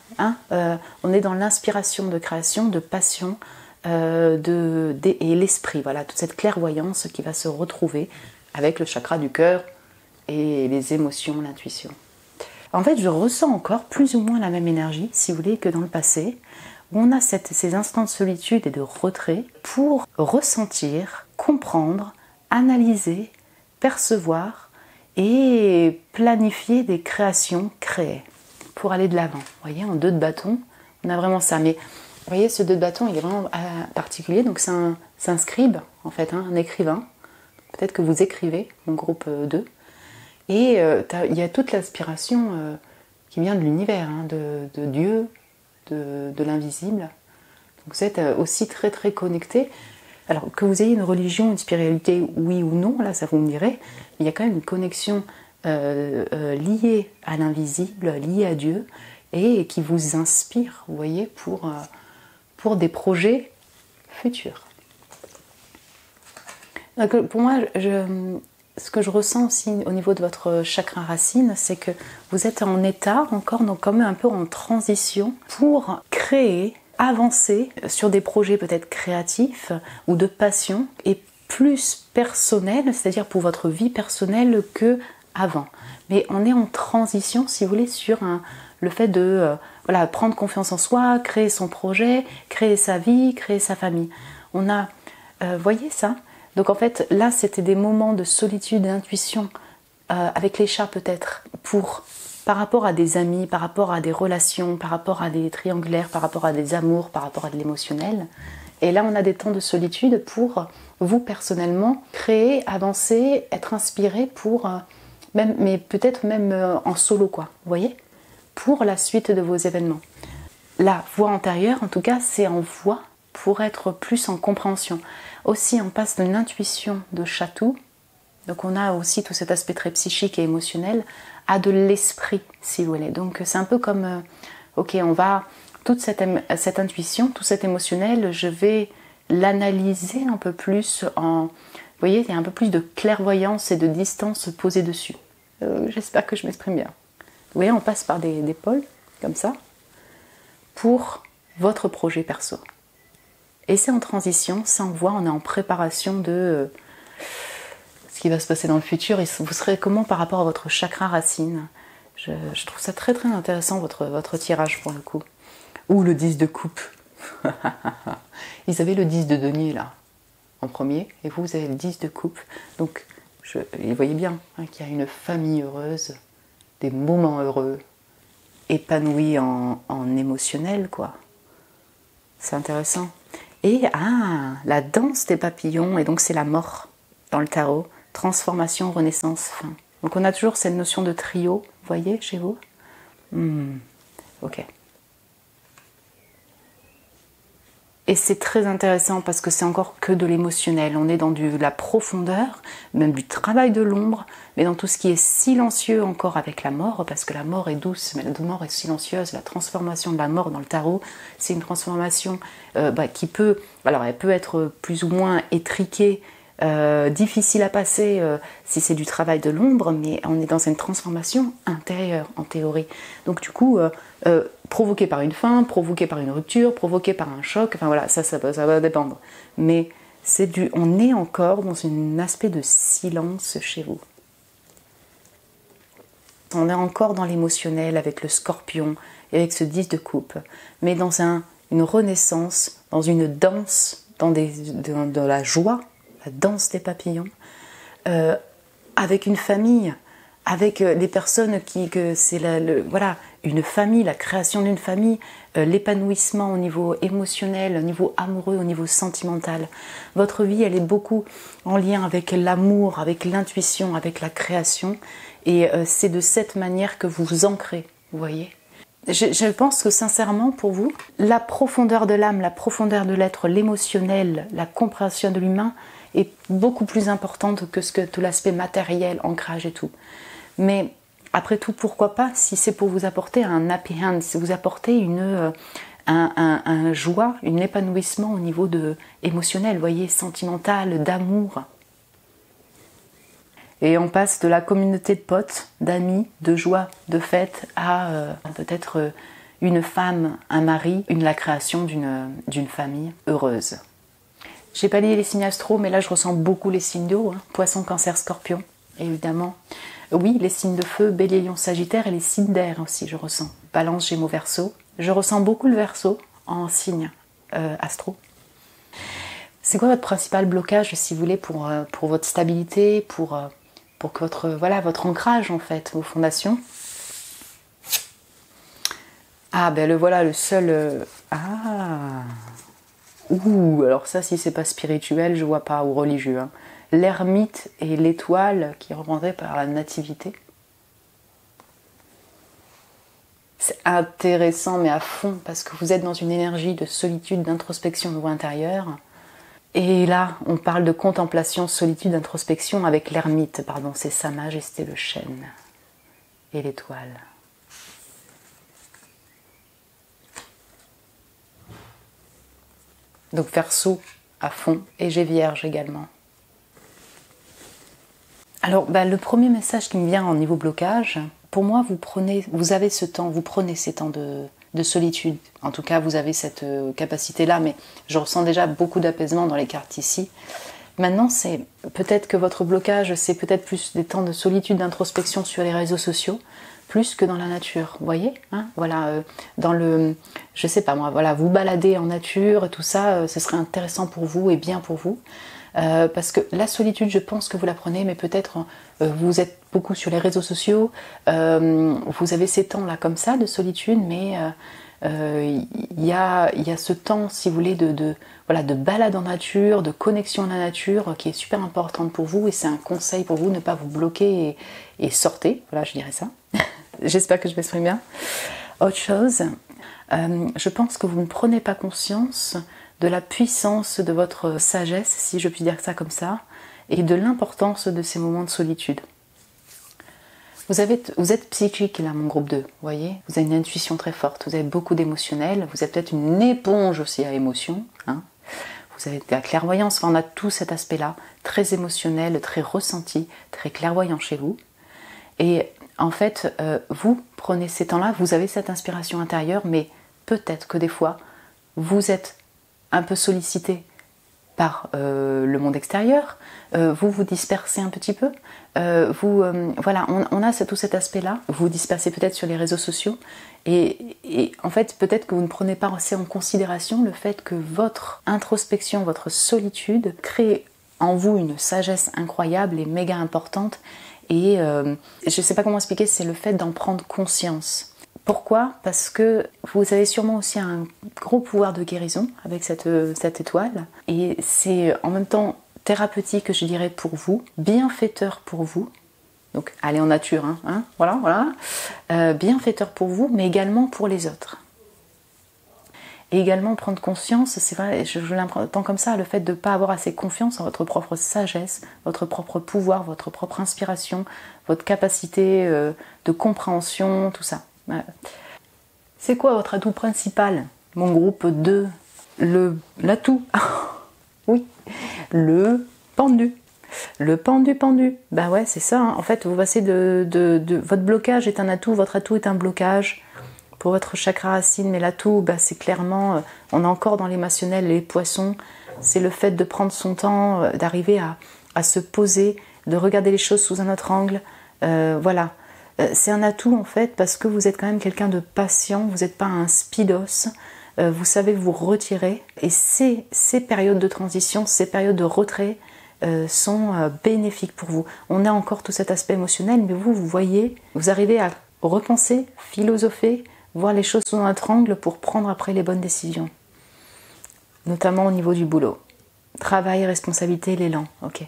on est dans l'inspiration de création, de passion, et l'esprit. Voilà, toute cette clairvoyance qui va se retrouver avec le chakra du cœur et les émotions, l'intuition. En fait, je ressens encore plus ou moins la même énergie, si vous voulez, que dans le passé, où on a ces instants de solitude et de retrait pour ressentir, comprendre, analyser, percevoir et planifier des créations créées pour aller de l'avant. Vous voyez, en 2 de bâton, on a vraiment ça. Mais vous voyez, ce 2 de bâton, il est vraiment particulier. Donc c'est un scribe, en fait, un écrivain. peut-être que vous écrivez, mon groupe 2, et il y a toute l'aspiration qui vient de l'univers, hein, de Dieu, de l'invisible. Donc vous êtes aussi très très connecté. Alors que vous ayez une religion, une spiritualité, oui ou non, là ça vous me direz, il y a quand même une connexion liée à l'invisible, liée à Dieu, et qui vous inspire, vous voyez, pour des projets futurs. Donc, pour moi, ce que je ressens aussi au niveau de votre chakra racine, c'est que vous êtes en état encore, donc comme un peu en transition, pour créer, avancer sur des projets peut-être créatifs ou de passion, et plus personnels, c'est-à-dire pour votre vie personnelle que avant. Mais on est en transition, si vous voulez, sur le fait de voilà, prendre confiance en soi, créer son projet, créer sa vie, créer sa famille. On a, voyez ça? Donc en fait, là, c'était des moments de solitude, d'intuition, avec les chats peut-être, par rapport à des amis, par rapport à des relations, par rapport à des triangulaires, par rapport à des amours, par rapport à de l'émotionnel. Et là, on a des temps de solitude pour vous personnellement créer, avancer, être inspiré pour, même, mais peut-être même en solo, quoi, vous voyez, pour la suite de vos événements. La voie antérieure, en tout cas, c'est en voie pour être plus en compréhension. Aussi, on passe d'une intuition de chatou, donc on a aussi tout cet aspect très psychique et émotionnel, à de l'esprit, si vous voulez. Donc c'est un peu comme, ok, on va, toute cette intuition, tout cet émotionnel, je vais l'analyser un peu plus vous voyez, il y a un peu plus de clairvoyance et de distance posée dessus. J'espère que je m'exprime bien. Vous voyez, on passe par des pôles, comme ça, pour votre projet perso. Et c'est en transition, ça on voit, on est en préparation de ce qui va se passer dans le futur. Et vous serez comment par rapport à votre chakra racine? Je trouve ça très très intéressant votre tirage pour le coup. Ou le 10 de coupe. Ils avaient le 10 de denier là, en premier, et vous avez le 10 de coupe. Donc, vous voyez bien hein, qu'il y a une famille heureuse, des moments heureux, épanouis en émotionnel, quoi. C'est intéressant. Et la danse des papillons, et donc c'est la mort dans le tarot, transformation, renaissance, fin. Donc on a toujours cette notion de trio, vous voyez, chez vous? Ok. Et c'est très intéressant parce que c'est encore que de l'émotionnel. On est dans de la profondeur, même du travail de l'ombre, mais dans tout ce qui est silencieux encore avec la mort, parce que la mort est douce, mais la mort est silencieuse. La transformation de la mort dans le tarot, c'est une transformation qui peut, alors elle peut être plus ou moins étriquée, difficile à passer si c'est du travail de l'ombre, mais on est dans une transformation intérieure en théorie. Donc du coup, provoqué par une faim, provoqué par une rupture, provoqué par un choc, enfin voilà, ça va dépendre. Mais on est encore dans un aspect de silence chez vous. On est encore dans l'émotionnel avec le scorpion et avec ce 10 de coupe, mais dans une renaissance, dans une danse, dans la joie, la danse des papillons, avec une famille, avec les personnes voilà, une famille, la création d'une famille, l'épanouissement au niveau émotionnel, au niveau amoureux, au niveau sentimental. Votre vie, elle est beaucoup en lien avec l'amour, avec l'intuition, avec la création, et c'est de cette manière que vous vous ancrez, vous voyez. Je pense que sincèrement pour vous, la profondeur de l'âme, la profondeur de l'être, l'émotionnel, la compréhension de l'humain est beaucoup plus importante que tout l'aspect matériel, ancrage et tout. Mais après tout, pourquoi pas, si c'est pour vous apporter un happy end, si vous apportez un joie, un épanouissement au niveau émotionnel, vous voyez, sentimental, d'amour. Et on passe de la communauté de potes, d'amis, de joie, de fête à peut-être une femme, un mari, la création d'une famille heureuse. J'ai pas lié les signes astro, mais là je ressens beaucoup les signes d'eau, hein. Poisson, Cancer, Scorpion, évidemment. Oui, les signes de feu, Bélier, Lion, Sagittaire, et les signes d'air aussi, je ressens. Balance, Gémeaux, Verseau. Je ressens beaucoup le Verseau en signe astro. C'est quoi votre principal blocage, si vous voulez, pour votre stabilité, pour que votre ancrage, en fait, vos fondations? Ah, ben le voilà, le seul... Ouh, alors ça, si c'est pas spirituel, je vois pas, ou religieux, hein. l'ermite et l'étoile qui est représentée par la nativité. C'est intéressant mais à fond parce que vous êtes dans une énergie de solitude, d'introspection de vous intérieur. Et là, on parle de contemplation, solitude, introspection avec l'ermite, pardon, c'est Sa Majesté le chêne et l'étoile. Donc Verseau à fond et j'ai Vierge également. Alors le premier message qui me vient au niveau blocage, pour moi vous avez ce temps, vous prenez ces temps de solitude. En tout cas vous avez cette capacité-là, mais je ressens déjà beaucoup d'apaisement dans les cartes ici. Maintenant c'est peut-être que votre blocage c'est peut-être plus des temps de solitude, d'introspection sur les réseaux sociaux, plus que dans la nature, vous voyez hein, voilà, dans le, je sais pas moi, voilà, vous baladez en nature et tout ça, ce serait intéressant pour vous et bien pour vous. Parce que la solitude, je pense que vous la prenez, mais peut-être vous êtes beaucoup sur les réseaux sociaux, vous avez ces temps-là comme ça de solitude, mais il y a ce temps, si vous voulez, voilà, de balade en nature, de connexion à la nature, qui est super importante pour vous, et c'est un conseil pour vous, ne pas vous bloquer et sortez, voilà, je dirais ça. J'espère que je m'exprime bien. Autre chose, je pense que vous ne prenez pas conscience de la puissance de votre sagesse, si je puis dire ça comme ça, et de l'importance de ces moments de solitude. Vous êtes psychique là, mon groupe 2, vous voyez, vous avez une intuition très forte, vous avez beaucoup d'émotionnel, vous êtes peut-être une éponge aussi à émotions, hein. Vous avez de la clairvoyance, enfin, on a tout cet aspect-là, très émotionnel, très ressenti, très clairvoyant chez vous. Et en fait, vous prenez ces temps-là, vous avez cette inspiration intérieure, mais peut-être que des fois, vous êtes un peu sollicité par le monde extérieur, vous vous dispersez un petit peu, voilà, on a tout cet aspect-là, vous vous dispersez peut-être sur les réseaux sociaux, et en fait, peut-être que vous ne prenez pas assez en considération le fait que votre introspection, votre solitude crée en vous une sagesse incroyable et méga importante, et je ne sais pas comment expliquer, c'est le fait d'en prendre conscience. Pourquoi? Parce que vous avez sûrement aussi un gros pouvoir de guérison avec cette étoile. Et c'est en même temps thérapeutique, je dirais, pour vous, bienfaiteur pour vous. Donc, allez en nature, hein, voilà. Bienfaiteur pour vous, mais également pour les autres. Et également prendre conscience, c'est vrai, je l'entends comme ça, le fait de ne pas avoir assez confiance en votre propre sagesse, votre propre pouvoir, votre propre inspiration, votre capacité de compréhension, tout ça. C'est quoi votre atout principal, mon groupe 2? L'atout oui, le pendu. Le pendu. Bah ouais, c'est ça. Hein. En fait, vous passez votre blocage est un atout, votre atout est un blocage pour votre chakra racine, mais l'atout, bah, c'est clairement, on est encore dans l'émotionnel, les poissons, c'est le fait de prendre son temps, d'arriver à se poser, de regarder les choses sous un autre angle, voilà. C'est un atout en fait parce que vous êtes quand même quelqu'un de patient, vous n'êtes pas un speedos, vous savez vous retirer, et ces périodes de transition, ces périodes de retrait sont bénéfiques pour vous. On a encore tout cet aspect émotionnel, mais vous voyez, vous arrivez à repenser, philosopher, voir les choses sous un autre angle pour prendre après les bonnes décisions, notamment au niveau du boulot. Travail, responsabilité, l'élan, ok.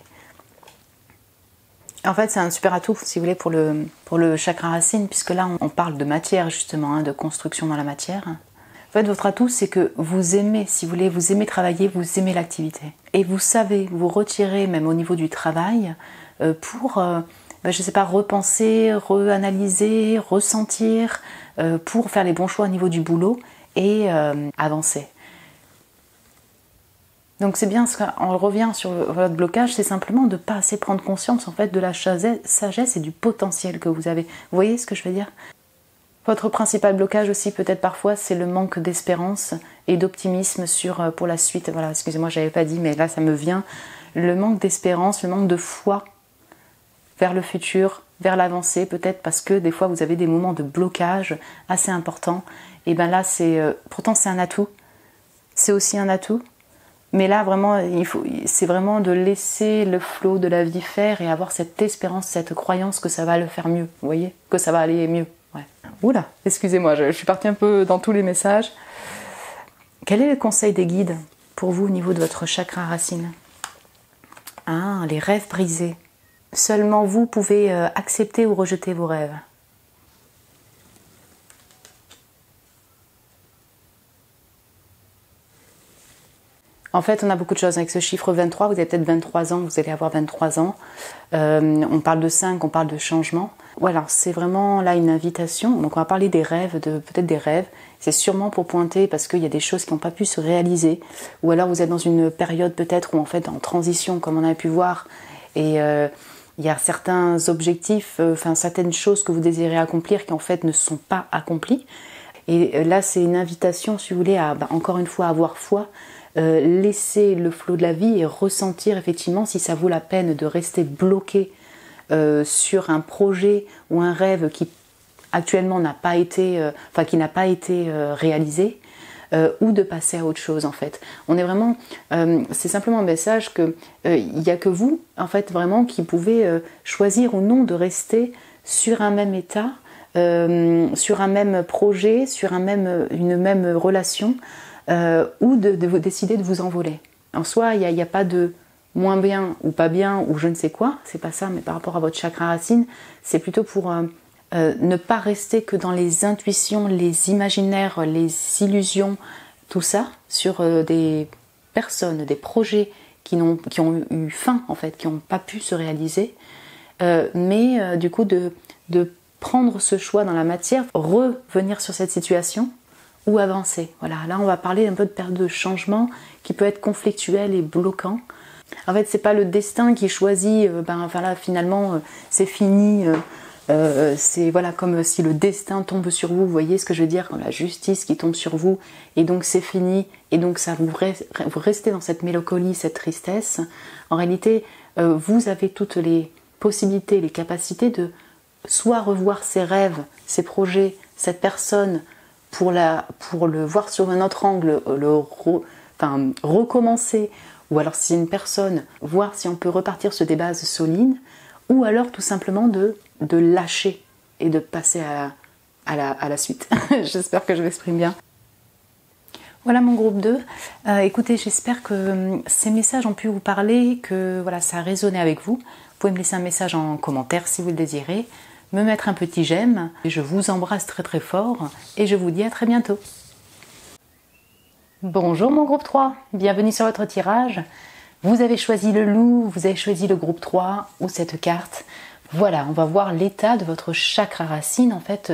En fait, c'est un super atout, si vous voulez, pour le chakra racine, puisque là, on parle de matière, justement, hein, de construction dans la matière. En fait, votre atout, c'est que vous aimez, si vous voulez, vous aimez travailler, vous aimez l'activité. Et vous savez vous retirer, même au niveau du travail, pour, je ne sais pas, repenser, reanalyser, ressentir, pour faire les bons choix au niveau du boulot et avancer. Donc c'est bien, on revient sur votre blocage, c'est simplement de ne pas assez prendre conscience en fait de la sagesse et du potentiel que vous avez. Vous voyez ce que je veux dire? Votre principal blocage aussi peut-être parfois c'est le manque d'espérance et d'optimisme pour la suite. Voilà, excusez-moi, je n'avais pas dit, mais là ça me vient. Le manque d'espérance, le manque de foi vers le futur, vers l'avancée, peut-être parce que des fois vous avez des moments de blocage assez importants. Et bien là, pourtant c'est un atout. C'est aussi un atout. Mais là, vraiment, c'est vraiment de laisser le flot de la vie faire et avoir cette espérance, cette croyance que ça va le faire mieux. Vous voyez? Que ça va aller mieux. Ouais. Oula, excusez-moi, je suis partie un peu dans tous les messages. Quel est le conseil des guides pour vous au niveau de votre chakra racine? Ah, les rêves brisés. Seulement vous pouvez accepter ou rejeter vos rêves. En fait, on a beaucoup de choses avec ce chiffre 23. Vous avez peut-être 23 ans, vous allez avoir 23 ans. On parle de 5, on parle de changement. Voilà, c'est vraiment là une invitation. Donc on va parler des rêves, peut-être des rêves. C'est sûrement pour pointer parce qu'il y a des choses qui n'ont pas pu se réaliser. Ou alors vous êtes dans une période peut-être où en fait en transition, comme on a pu voir. Et il y a certains objectifs, certaines choses que vous désirez accomplir qui en fait ne sont pas accomplies. Et là, c'est une invitation, si vous voulez, à encore une fois avoir foi. Laisser le flot de la vie et ressentir effectivement si ça vaut la peine de rester bloqué sur un projet ou un rêve qui actuellement n'a pas été, réalisé, ou de passer à autre chose en fait. On est vraiment, c'est simplement un message que il n'y a que vous en fait vraiment qui pouvez choisir ou non de rester sur un même état, sur un même projet, sur une même relation. Ou de vous décider de vous envoler. En soi, il n'y a pas de moins bien ou pas bien ou je ne sais quoi, c'est pas ça, mais par rapport à votre chakra racine, c'est plutôt pour ne pas rester que dans les intuitions, les imaginaires, les illusions, tout ça, sur des personnes, des projets qui ont eu fin en fait, qui n'ont pas pu se réaliser, mais du coup de prendre ce choix dans la matière, revenir sur cette situation, ou avancer. Voilà, là on va parler un peu de période de changement qui peut être conflictuel et bloquant. En fait, c'est pas le destin qui choisit, finalement c'est fini, c'est voilà comme si le destin tombe sur vous, vous voyez ce que je veux dire, la justice qui tombe sur vous, et donc c'est fini, et donc ça vous restez dans cette mélancolie, cette tristesse. En réalité, vous avez toutes les possibilités, les capacités de soit revoir ses rêves, ses projets, cette personne, pour le voir sur un autre angle, recommencer, ou alors si c'est une personne, voir si on peut repartir sur des bases solides, ou alors tout simplement de lâcher et de passer à la suite. J'espère que je m'exprime bien. Voilà mon groupe 2. Écoutez, j'espère que ces messages ont pu vous parler, que voilà, ça a résonné avec vous. Vous pouvez me laisser un message en commentaire si vous le désirez, me mettre un petit j'aime. Je vous embrasse très très fort et je vous dis à très bientôt. Bonjour mon groupe 3, bienvenue sur votre tirage. Vous avez choisi le loup, vous avez choisi le groupe 3 ou cette carte. Voilà, on va voir l'état de votre chakra racine en fait,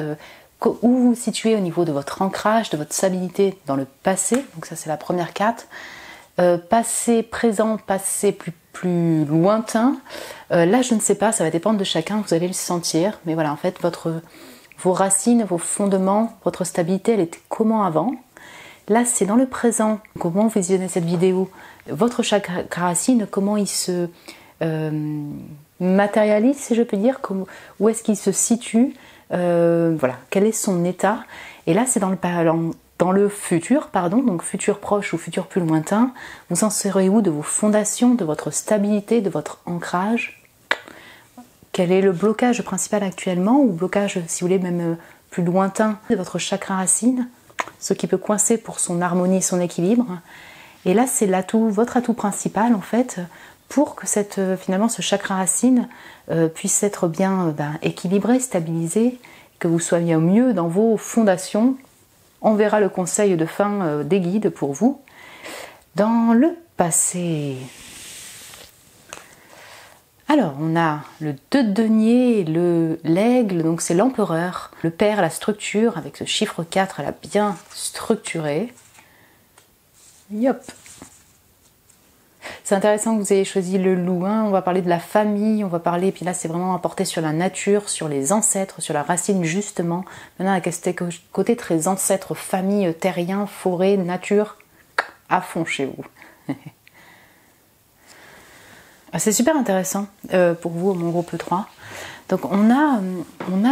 où vous vous situez au niveau de votre ancrage, de votre stabilité dans le passé. Donc ça c'est la première carte. Passé, présent, passé plus lointain. Là je ne sais pas, ça va dépendre de chacun, vous allez le sentir. Mais voilà, en fait vos racines, vos fondements, votre stabilité, elle était comment avant? Là c'est dans le présent. Comment vous visionnez cette vidéo? Votre chakra racine, comment il se matérialise, si je peux dire, où est-ce qu'il se situe, voilà, quel est son état. Et là c'est dans le futur, donc futur proche ou futur plus lointain. Vous en serez où de vos fondations, de votre stabilité, de votre ancrage? Quel est le blocage principal actuellement, ou blocage, si vous voulez, même plus lointain de votre chakra racine, ce qui peut coincer pour son harmonie, son équilibre. Et là c'est votre atout principal en fait, pour que finalement ce chakra racine puisse être bien équilibré, stabilisé, que vous soyez au mieux dans vos fondations. On verra le conseil de fin des guides pour vous. Dans le passé, alors on a le 2 de denier, l'aigle, donc c'est l'empereur, le père, la structure, avec ce chiffre 4, elle a bien structuré. Yop. C'est intéressant que vous ayez choisi le loup, hein. On va parler de la famille, on va parler, puis là c'est vraiment apporté sur la nature, sur les ancêtres, sur la racine justement. Maintenant avec ce côté très ancêtre, famille, terrien, forêt, nature, à fond chez vous. C'est super intéressant pour vous, mon groupe 3. Donc on a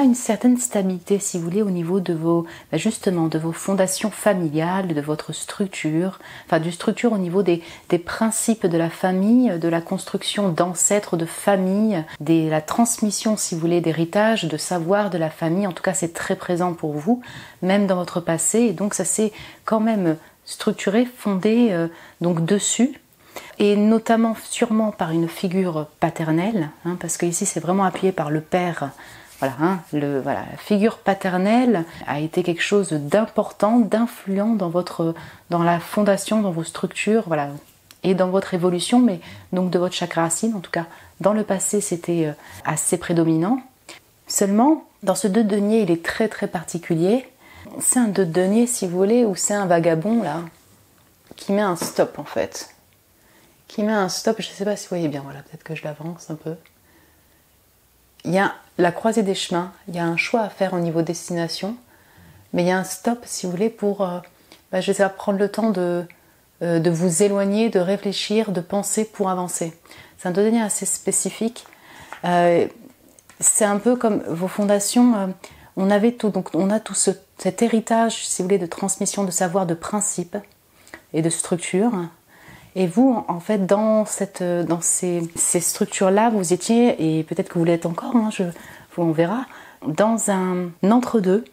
une certaine stabilité, si vous voulez, au niveau de vos fondations familiales, de votre structure, du structure au niveau des principes de la famille, de la construction d'ancêtres, de famille, la transmission, si vous voulez, d'héritage, de savoir de la famille. En tout cas, c'est très présent pour vous, même dans votre passé. Et donc ça s'est quand même structuré, fondé donc dessus. et notamment sûrement par une figure paternelle, hein, parce que ici c'est vraiment appuyé par le père. Voilà, hein, la figure paternelle a été quelque chose d'important, d'influent dans la fondation, dans vos structures, voilà, et dans votre évolution, mais donc de votre chakra racine, en tout cas dans le passé c'était assez prédominant. Seulement, dans ce 2 de denier, il est très très particulier. C'est un 2 de denier, si vous voulez, ou c'est un vagabond là, qui met un stop en fait. Qui met un stop, je ne sais pas si vous voyez bien, voilà, peut-être que je l'avance un peu. Il y a la croisée des chemins, il y a un choix à faire au niveau destination, mais il y a un stop, si vous voulez, pour je sais pas, prendre le temps de vous éloigner, de réfléchir, de penser pour avancer. C'est un 2 de denier assez spécifique. C'est un peu comme vos fondations, on avait tout, donc on a tout cet héritage, si vous voulez, de transmission de savoir, de principes et de structures. Et vous, en fait, dans ces structures-là, vous étiez, et peut-être que vous l'êtes encore, hein, on verra, dans un entre-deux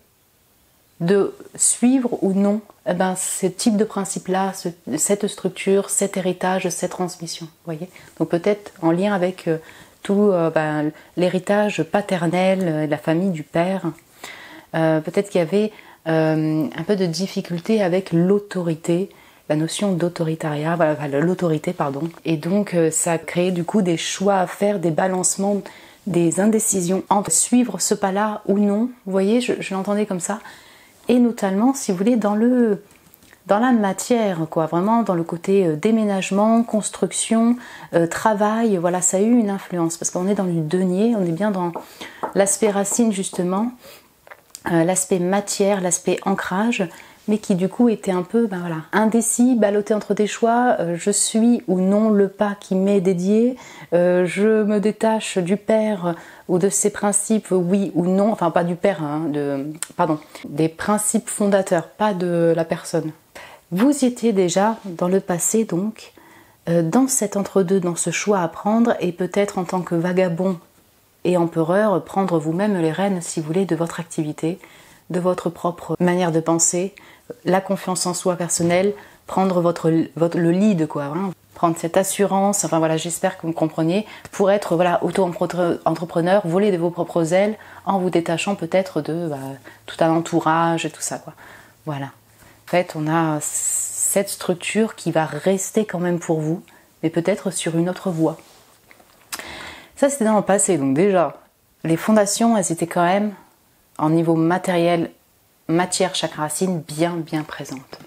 de suivre ou non ce type de principe-là, cette structure, cet héritage, cette transmission. Voyez, donc peut-être en lien avec tout l'héritage paternel, la famille du père. Peut-être qu'il y avait un peu de difficulté avec l'autorité, la notion d'autoritariat, l'autorité, pardon. Et donc ça a créé du coup des choix à faire, des balancements, des indécisions entre suivre ce pas-là ou non. Vous voyez, je l'entendais comme ça. Et notamment, si vous voulez, dans la matière, quoi, vraiment dans le côté déménagement, construction, travail, voilà, ça a eu une influence. Parce qu'on est dans le denier, on est bien dans l'aspect racine justement, l'aspect matière, l'aspect ancrage, mais qui du coup était un peu indécis, ballotté entre des choix, je suis ou non le pas qui m'est dédié, je me détache du père ou de ses principes, oui ou non, enfin pas du père, hein, des principes fondateurs, pas de la personne. Vous étiez déjà dans le passé donc, dans cet entre-deux, dans ce choix à prendre, et peut-être en tant que vagabond et empereur, prendre vous-même les rênes, si vous voulez, de votre activité, de votre propre manière de penser, la confiance en soi personnelle, prendre le lead, quoi, hein, prendre cette assurance, enfin voilà, j'espère que vous compreniez, pour être auto-entrepreneur, voler de vos propres ailes, en vous détachant peut-être de tout un entourage et tout ça, quoi. Voilà. En fait, on a cette structure qui va rester quand même pour vous, mais peut-être sur une autre voie. Ça, c'était dans le passé, donc déjà, les fondations, elles étaient quand même, en niveau matériel, matière, chakra racine, bien présentes.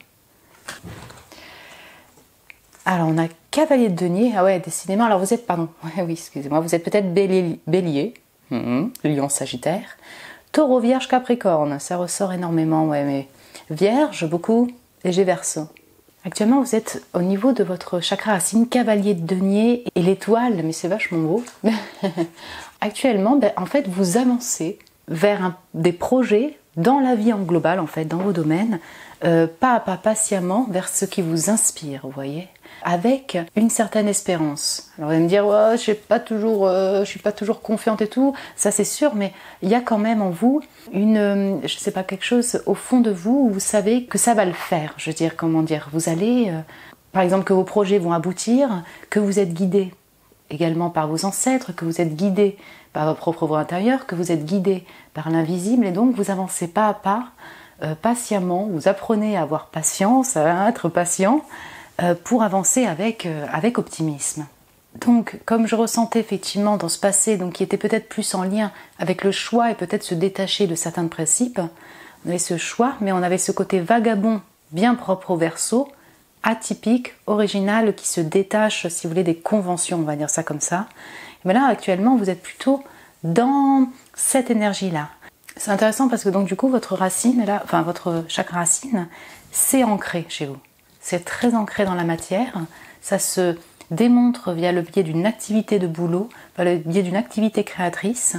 Alors, on a cavalier de denier, ah ouais, décidément, alors vous êtes, oui, excusez-moi, vous êtes peut-être bélier, lion, sagittaire, taureau, vierge, capricorne, ça ressort énormément, ouais, mais vierge, beaucoup, et Verseau. Actuellement, vous êtes au niveau de votre chakra racine, cavalier de denier et l'étoile, mais c'est vachement beau. Actuellement, en fait, vous avancez vers des projets dans la vie en global, en fait, dans vos domaines, pas à pas, patiemment, vers ce qui vous inspire, vous voyez, avec une certaine espérance. Alors vous allez me dire, ouais, je suis pas toujours confiante et tout, ça c'est sûr, mais il y a quand même en vous je sais pas, quelque chose au fond de vous où vous savez que ça va le faire. Je veux dire, comment dire, vous allez, par exemple, que vos projets vont aboutir, que vous êtes guidé également par vos ancêtres, que vous êtes guidé par votre propre voix intérieure, que vous êtes guidé par l'invisible, et donc vous avancez pas à pas, patiemment, vous apprenez à avoir patience, à être patient, pour avancer avec optimisme. Donc, comme je ressentais effectivement dans ce passé, donc qui était peut-être plus en lien avec le choix et peut-être se détacher de certains principes, on avait ce choix, mais on avait ce côté vagabond bien propre au Verseau, atypique, original, qui se détache, si vous voulez, des conventions, on va dire ça comme ça. Mais là, actuellement, vous êtes plutôt dans cette énergie-là. C'est intéressant parce que donc du coup, votre racine, là, enfin votre chakra racine, c'est ancré chez vous. C'est très ancré dans la matière. Ça se démontre via le biais d'une activité de boulot, par le biais d'une activité créatrice,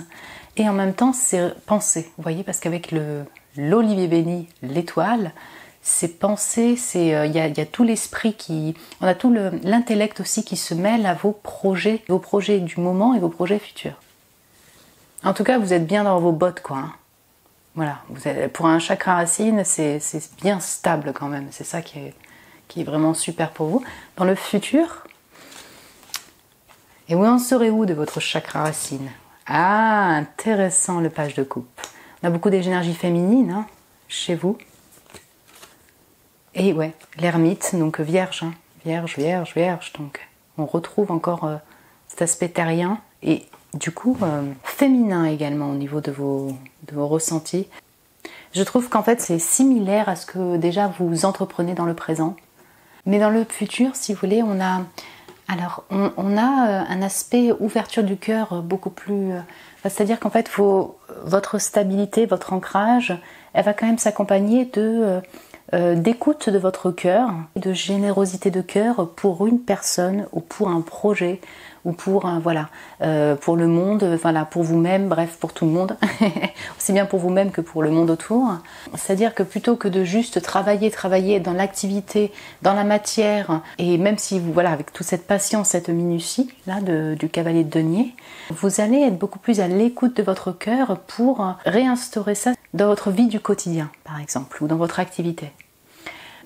et en même temps, c'est pensé. Vous voyez, parce qu'avec l'olivier béni, l'étoile, c'est pensé, il y a tout l'esprit on a tout l'intellect aussi qui se mêle à vos projets du moment et vos projets futurs. En tout cas, vous êtes bien dans vos bottes, quoi. Hein. Voilà, pour un chakra racine, c'est bien stable quand même. C'est ça qui est vraiment super pour vous. Dans le futur, Et vous en serez où de votre chakra racine? Ah, intéressant le page de coupe. On a beaucoup d'énergie féminine hein, chez vous. Et ouais, l'ermite, donc vierge, hein. Vierge, vierge, vierge. Donc on retrouve encore cet aspect terrien et du coup féminin également au niveau de vos ressentis. Je trouve qu'en fait c'est similaire à ce que déjà vous entreprenez dans le présent. Mais dans le futur, si vous voulez, on a un aspect ouverture du cœur beaucoup plus... c'est-à-dire qu'en fait, votre stabilité, votre ancrage, elle va quand même s'accompagner d'écoute de votre cœur, de générosité de cœur pour une personne ou pour un projet ou pour pour le monde, voilà, pour vous-même, bref, pour tout le monde, aussi bien pour vous-même que pour le monde autour. C'est-à-dire que plutôt que de juste travailler dans l'activité, dans la matière, et même si vous, voilà, avec toute cette patience, cette minutie là du cavalier de denier, vous allez être beaucoup plus à l'écoute de votre cœur pour réinstaurer ça dans votre vie du quotidien, par exemple, ou dans votre activité.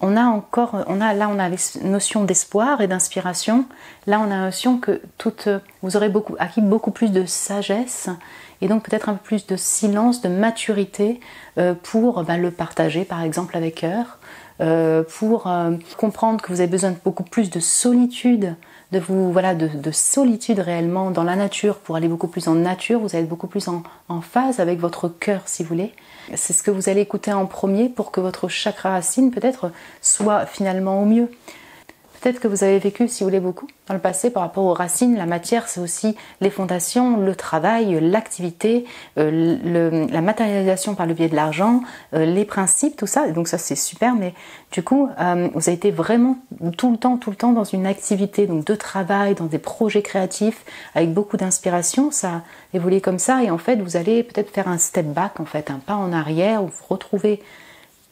On a la notion d'espoir et d'inspiration. Là, on a la notion que vous aurez acquis beaucoup plus de sagesse et donc peut-être un peu plus de silence, de maturité pour le partager, par exemple, avec cœur, pour comprendre que vous avez besoin de beaucoup plus de solitude, de solitude réellement dans la nature, pour aller beaucoup plus en nature, vous allez être beaucoup plus en phase avec votre cœur, si vous voulez. C'est ce que vous allez écouter en premier pour que votre chakra racine peut-être soit finalement au mieux. Peut-être que vous avez vécu, si vous voulez, beaucoup dans le passé par rapport aux racines. La matière, c'est aussi les fondations, le travail, l'activité, la matérialisation par le biais de l'argent, les principes, tout ça. Et donc ça, c'est super. Mais du coup, vous avez été vraiment tout le temps dans une activité donc de travail, dans des projets créatifs, avec beaucoup d'inspiration. Ça a évolué comme ça. Et en fait, vous allez peut-être faire un step back, en fait, un pas en arrière, où vous retrouvez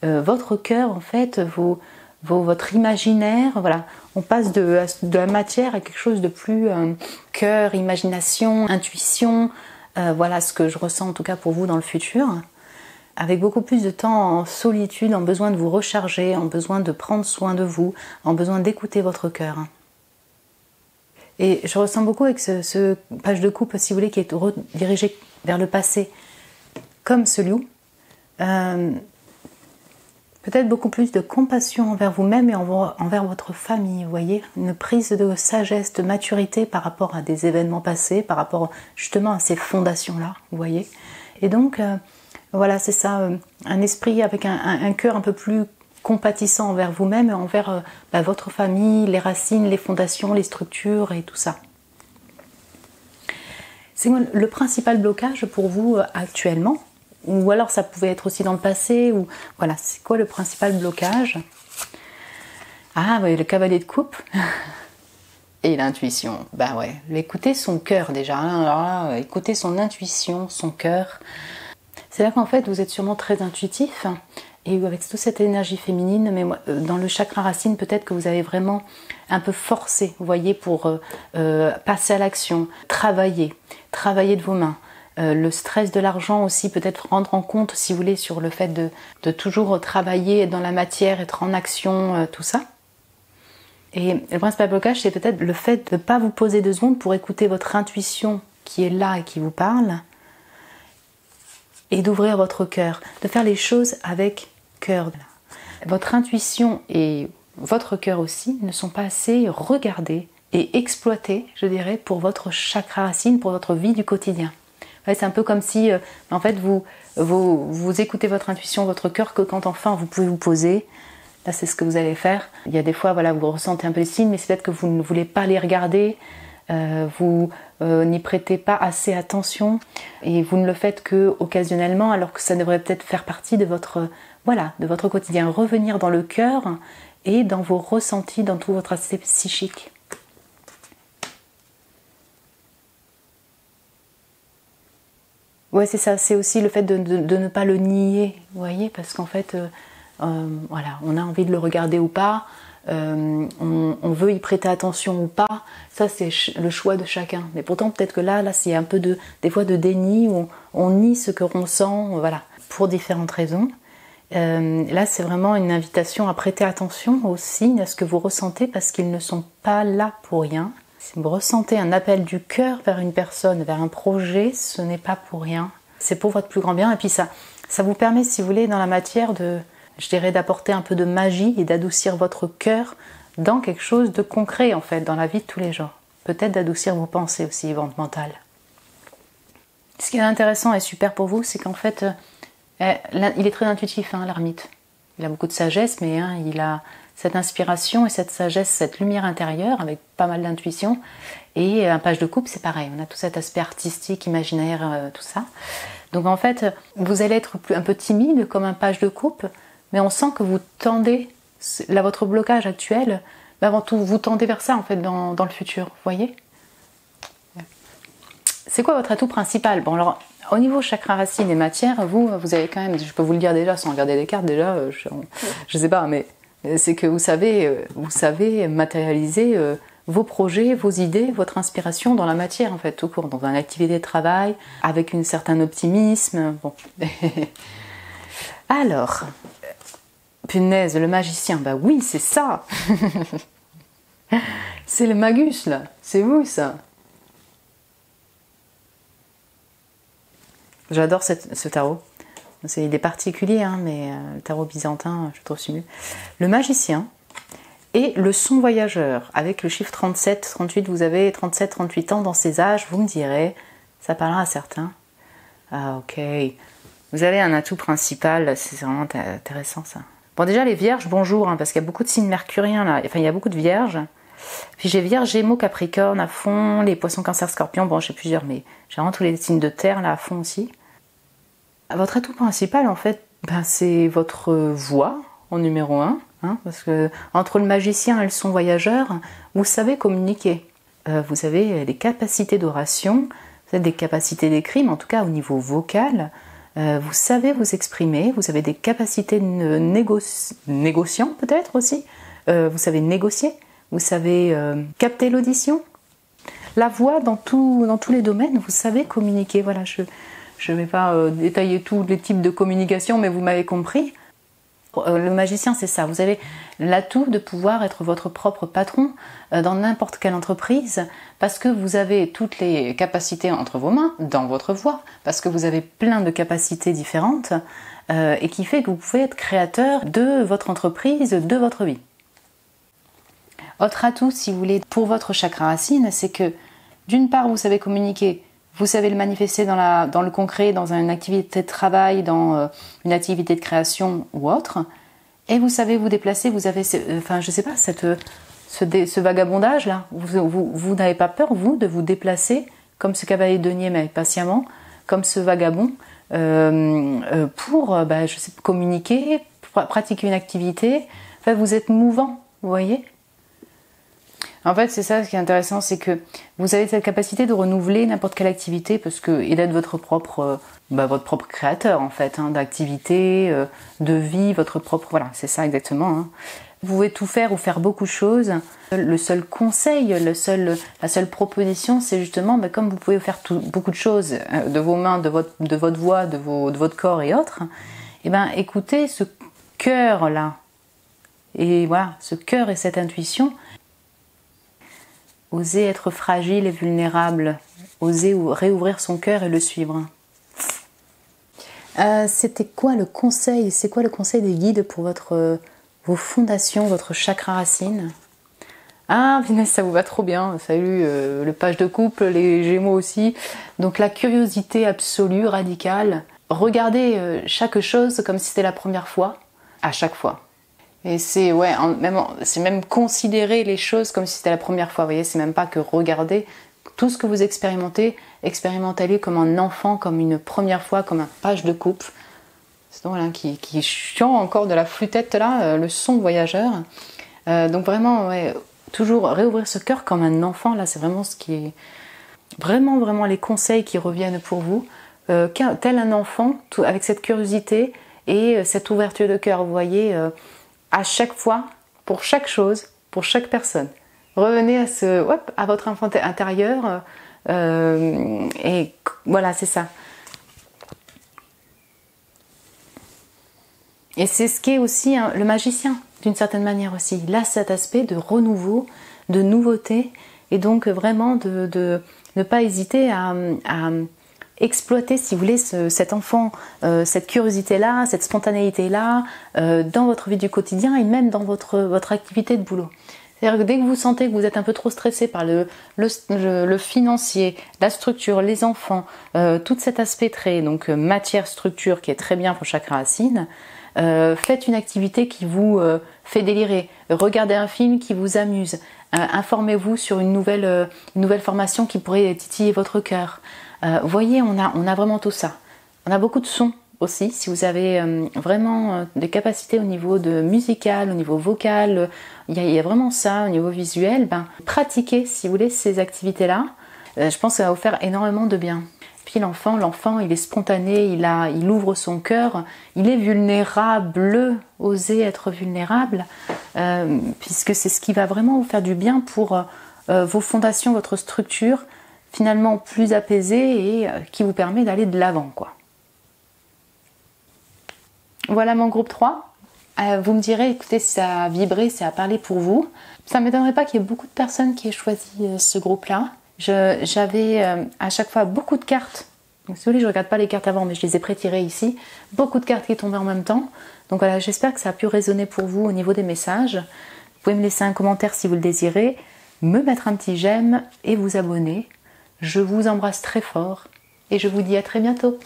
votre cœur, en fait, votre imaginaire, voilà. On passe de la matière à quelque chose de plus cœur, imagination, intuition, voilà ce que je ressens en tout cas pour vous dans le futur, avec beaucoup plus de temps en solitude, en besoin de vous recharger, en besoin de prendre soin de vous, en besoin d'écouter votre cœur. Et je ressens beaucoup avec ce page de coupe, si vous voulez, qui est redirigé vers le passé, comme ce loup. Peut-être beaucoup plus de compassion envers vous-même et envers votre famille, vous voyez, une prise de sagesse, de maturité par rapport à des événements passés, par rapport justement à ces fondations-là, vous voyez. Et donc, voilà, c'est ça, un esprit avec un cœur un peu plus compatissant envers vous-même et envers votre famille, les racines, les fondations, les structures et tout ça. C'est le principal blocage pour vous actuellement? Ou alors ça pouvait être aussi dans le passé, ou voilà, c'est quoi le principal blocage? Ah oui, le cavalier de coupe et l'intuition. Ben ouais, écouter son cœur déjà, hein, alors là, écouter son intuition, son cœur. C'est là qu'en fait vous êtes sûrement très intuitif, et avec toute cette énergie féminine, mais dans le chakra racine, peut-être que vous avez vraiment un peu forcé, vous voyez, pour passer à l'action, travailler de vos mains. Le stress de l'argent aussi, peut-être rendre en compte, si vous voulez, sur le fait de toujours travailler dans la matière, être en action, tout ça. Et le principal blocage, c'est peut-être le fait de ne pas vous poser 2 secondes pour écouter votre intuition qui est là et qui vous parle, et d'ouvrir votre cœur, de faire les choses avec cœur. Votre intuition et votre cœur aussi ne sont pas assez regardés et exploités, je dirais, pour votre chakra racine, pour votre vie du quotidien. C'est un peu comme si, en fait, vous écoutez votre intuition, votre cœur, que quand enfin vous pouvez vous poser. Là, c'est ce que vous allez faire. Il y a des fois, voilà, vous ressentez un peu les signes, mais c'est peut-être que vous ne voulez pas les regarder, vous n'y prêtez pas assez attention, et vous ne le faites que occasionnellement, alors que ça devrait peut-être faire partie de votre quotidien. Revenir dans le cœur et dans vos ressentis, dans tout votre aspect psychique. Ouais, c'est ça, c'est aussi le fait de ne pas le nier, vous voyez, parce qu'en fait, voilà, on a envie de le regarder ou pas, on veut y prêter attention ou pas, ça c'est le choix de chacun. Mais pourtant, peut-être que là c'est un peu des fois de déni, où on nie ce que l'on sent, voilà, pour différentes raisons. Là, c'est vraiment une invitation à prêter attention aux signes, à ce que vous ressentez, parce qu'ils ne sont pas là pour rien. Si vous ressentez un appel du cœur vers une personne, vers un projet, ce n'est pas pour rien. C'est pour votre plus grand bien. Et puis ça vous permet, si vous voulez, dans la matière je dirais, d'apporter un peu de magie et d'adoucir votre cœur dans quelque chose de concret, en fait, dans la vie de tous les jours. Peut-être d'adoucir vos pensées aussi, votre mental. Ce qui est intéressant et super pour vous, c'est qu'en fait, il est très intuitif, hein, l'ermite. Il a beaucoup de sagesse, mais il a cette inspiration et cette sagesse, cette lumière intérieure, avec pas mal d'intuition. Et un page de coupe, c'est pareil. On a tout cet aspect artistique, imaginaire, tout ça. Donc en fait, vous allez être un peu timide, comme un page de coupe, mais on sent que vous tendez, là, votre blocage actuel, mais avant tout, vous tendez vers ça, en fait, dans le futur. Vous voyez ? C'est quoi votre atout principal? Bon, alors, au niveau chakra racine et matière, vous avez quand même, je peux vous le dire déjà, sans regarder les cartes déjà, je sais pas, mais c'est que vous savez matérialiser vos projets, vos idées, votre inspiration dans la matière, en fait, tout court, dans une activité de travail, avec un certain optimisme, bon. Alors, punaise, le magicien, bah oui, c'est ça. C'est le magus, là, c'est vous, ça. J'adore ce tarot. Il est particulier, hein, mais le tarot byzantin, je trouve c'est mieux. Le magicien et le son voyageur. Avec le chiffre 37, 38, vous avez 37, 38 ans dans ces âges, vous me direz, ça parlera à certains. Ah, ok. Vous avez un atout principal, c'est vraiment intéressant ça. Bon, déjà les vierges, bonjour, hein, parce qu'il y a beaucoup de signes mercuriens là. Enfin, il y a beaucoup de vierges. Puis j'ai Vierge, Gémeaux, Capricorne à fond, les Poissons, Cancer, Scorpion, bon j'ai plusieurs, mais j'ai vraiment tous les signes de terre là à fond aussi. Votre atout principal en fait, c'est votre voix en numéro 1, hein, parce que entre le magicien et le son voyageur, vous savez communiquer. Vous avez des capacités d'oration, vous avez des capacités d'écrit, mais en tout cas au niveau vocal, vous savez vous exprimer, vous avez des capacités de négociant peut-être aussi, vous savez négocier. Vous savez capter l'audition, la voix dans tous les domaines, vous savez communiquer. Voilà, je ne vais pas détailler tous les types de communication, mais vous m'avez compris. Le magicien, c'est ça. Vous avez l'atout de pouvoir être votre propre patron dans n'importe quelle entreprise, parce que vous avez toutes les capacités entre vos mains, dans votre voix, parce que vous avez plein de capacités différentes, et qui fait que vous pouvez être créateur de votre entreprise, de votre vie. Autre atout, si vous voulez, pour votre chakra racine, c'est que d'une part, vous savez communiquer, vous savez le manifester dans le concret, dans une activité de travail, dans une activité de création ou autre, et vous savez vous déplacer, vous avez, je sais pas, ce vagabondage là, vous n'avez pas peur, vous, de vous déplacer, comme ce cavalier de denier, mais patiemment, comme ce vagabond, pour communiquer, pratiquer une activité, enfin, vous êtes mouvant, vous voyez. En fait, c'est ça ce qui est intéressant, c'est que vous avez cette capacité de renouveler n'importe quelle activité et d'être votre propre créateur, en fait, hein, d'activité, de vie, votre propre... Voilà, c'est ça exactement. Hein. Vous pouvez tout faire ou faire beaucoup de choses. Le seul conseil, la seule proposition, c'est justement, comme vous pouvez faire beaucoup de choses de vos mains, de votre voix, de votre corps et autres, écoutez ce cœur-là. Et voilà, ce cœur et cette intuition... Oser être fragile et vulnérable, oser réouvrir son cœur et le suivre. C'était quoi le conseil? C'est quoi le conseil des guides pour vos fondations, votre chakra racine? Ah, Vinesse, ça vous va trop bien. Salut, le page de couple, les Gémeaux aussi. Donc la curiosité absolue, radicale. Regardez chaque chose comme si c'était la première fois, à chaque fois. Et c'est même considérer les choses comme si c'était la première fois. Vous voyez, c'est même pas que regarder tout ce que vous expérimentez, expérimentez-le comme un enfant, comme une première fois, comme un page de coupe. C'est donc là qui chante encore de la flûtette là, le son voyageur. Donc vraiment, toujours réouvrir ce cœur comme un enfant. Là, c'est vraiment ce qui est vraiment les conseils qui reviennent pour vous. Tel un enfant, avec cette curiosité et cette ouverture de cœur. Vous voyez. À chaque fois, pour chaque chose, pour chaque personne. Revenez à votre enfant intérieur et voilà, c'est ça. Et c'est ce qu'est aussi le magicien, d'une certaine manière aussi. Il a cet aspect de renouveau, de nouveauté Et donc vraiment de ne pas hésiter à exploiter, si vous voulez, cet enfant, cette curiosité-là, cette spontanéité-là, dans votre vie du quotidien et même dans votre activité de boulot. C'est-à-dire que dès que vous sentez que vous êtes un peu trop stressé par le financier, la structure, les enfants, tout cet aspect très donc matière, structure qui est très bien pour chakra racine, faites une activité qui vous fait délirer. Regardez un film qui vous amuse. Informez-vous sur une nouvelle formation qui pourrait titiller votre cœur. Voyez, on a vraiment tout ça. On a beaucoup de sons aussi. Si vous avez vraiment des capacités au niveau de musical, au niveau vocal, il y a vraiment ça au niveau visuel. Pratiquez, si vous voulez, ces activités-là. Je pense que ça va vous faire énormément de bien. Puis l'enfant, il est spontané, il ouvre son cœur, il est vulnérable, osez être vulnérable, puisque c'est ce qui va vraiment vous faire du bien pour vos fondations, votre structure, finalement plus apaisée et qui vous permet d'aller de l'avant, quoi. Voilà mon groupe 3. Vous me direz, écoutez, si ça a vibré, si ça a parlé pour vous. Ça ne m'étonnerait pas qu'il y ait beaucoup de personnes qui aient choisi ce groupe-là. J'avais à chaque fois beaucoup de cartes. Donc, si vous voulez, je ne regarde pas les cartes avant, mais je les ai pré-tirées ici. Beaucoup de cartes qui tombaient en même temps. Donc voilà, j'espère que ça a pu résonner pour vous au niveau des messages. Vous pouvez me laisser un commentaire si vous le désirez, me mettre un petit j'aime et vous abonner. Je vous embrasse très fort et je vous dis à très bientôt.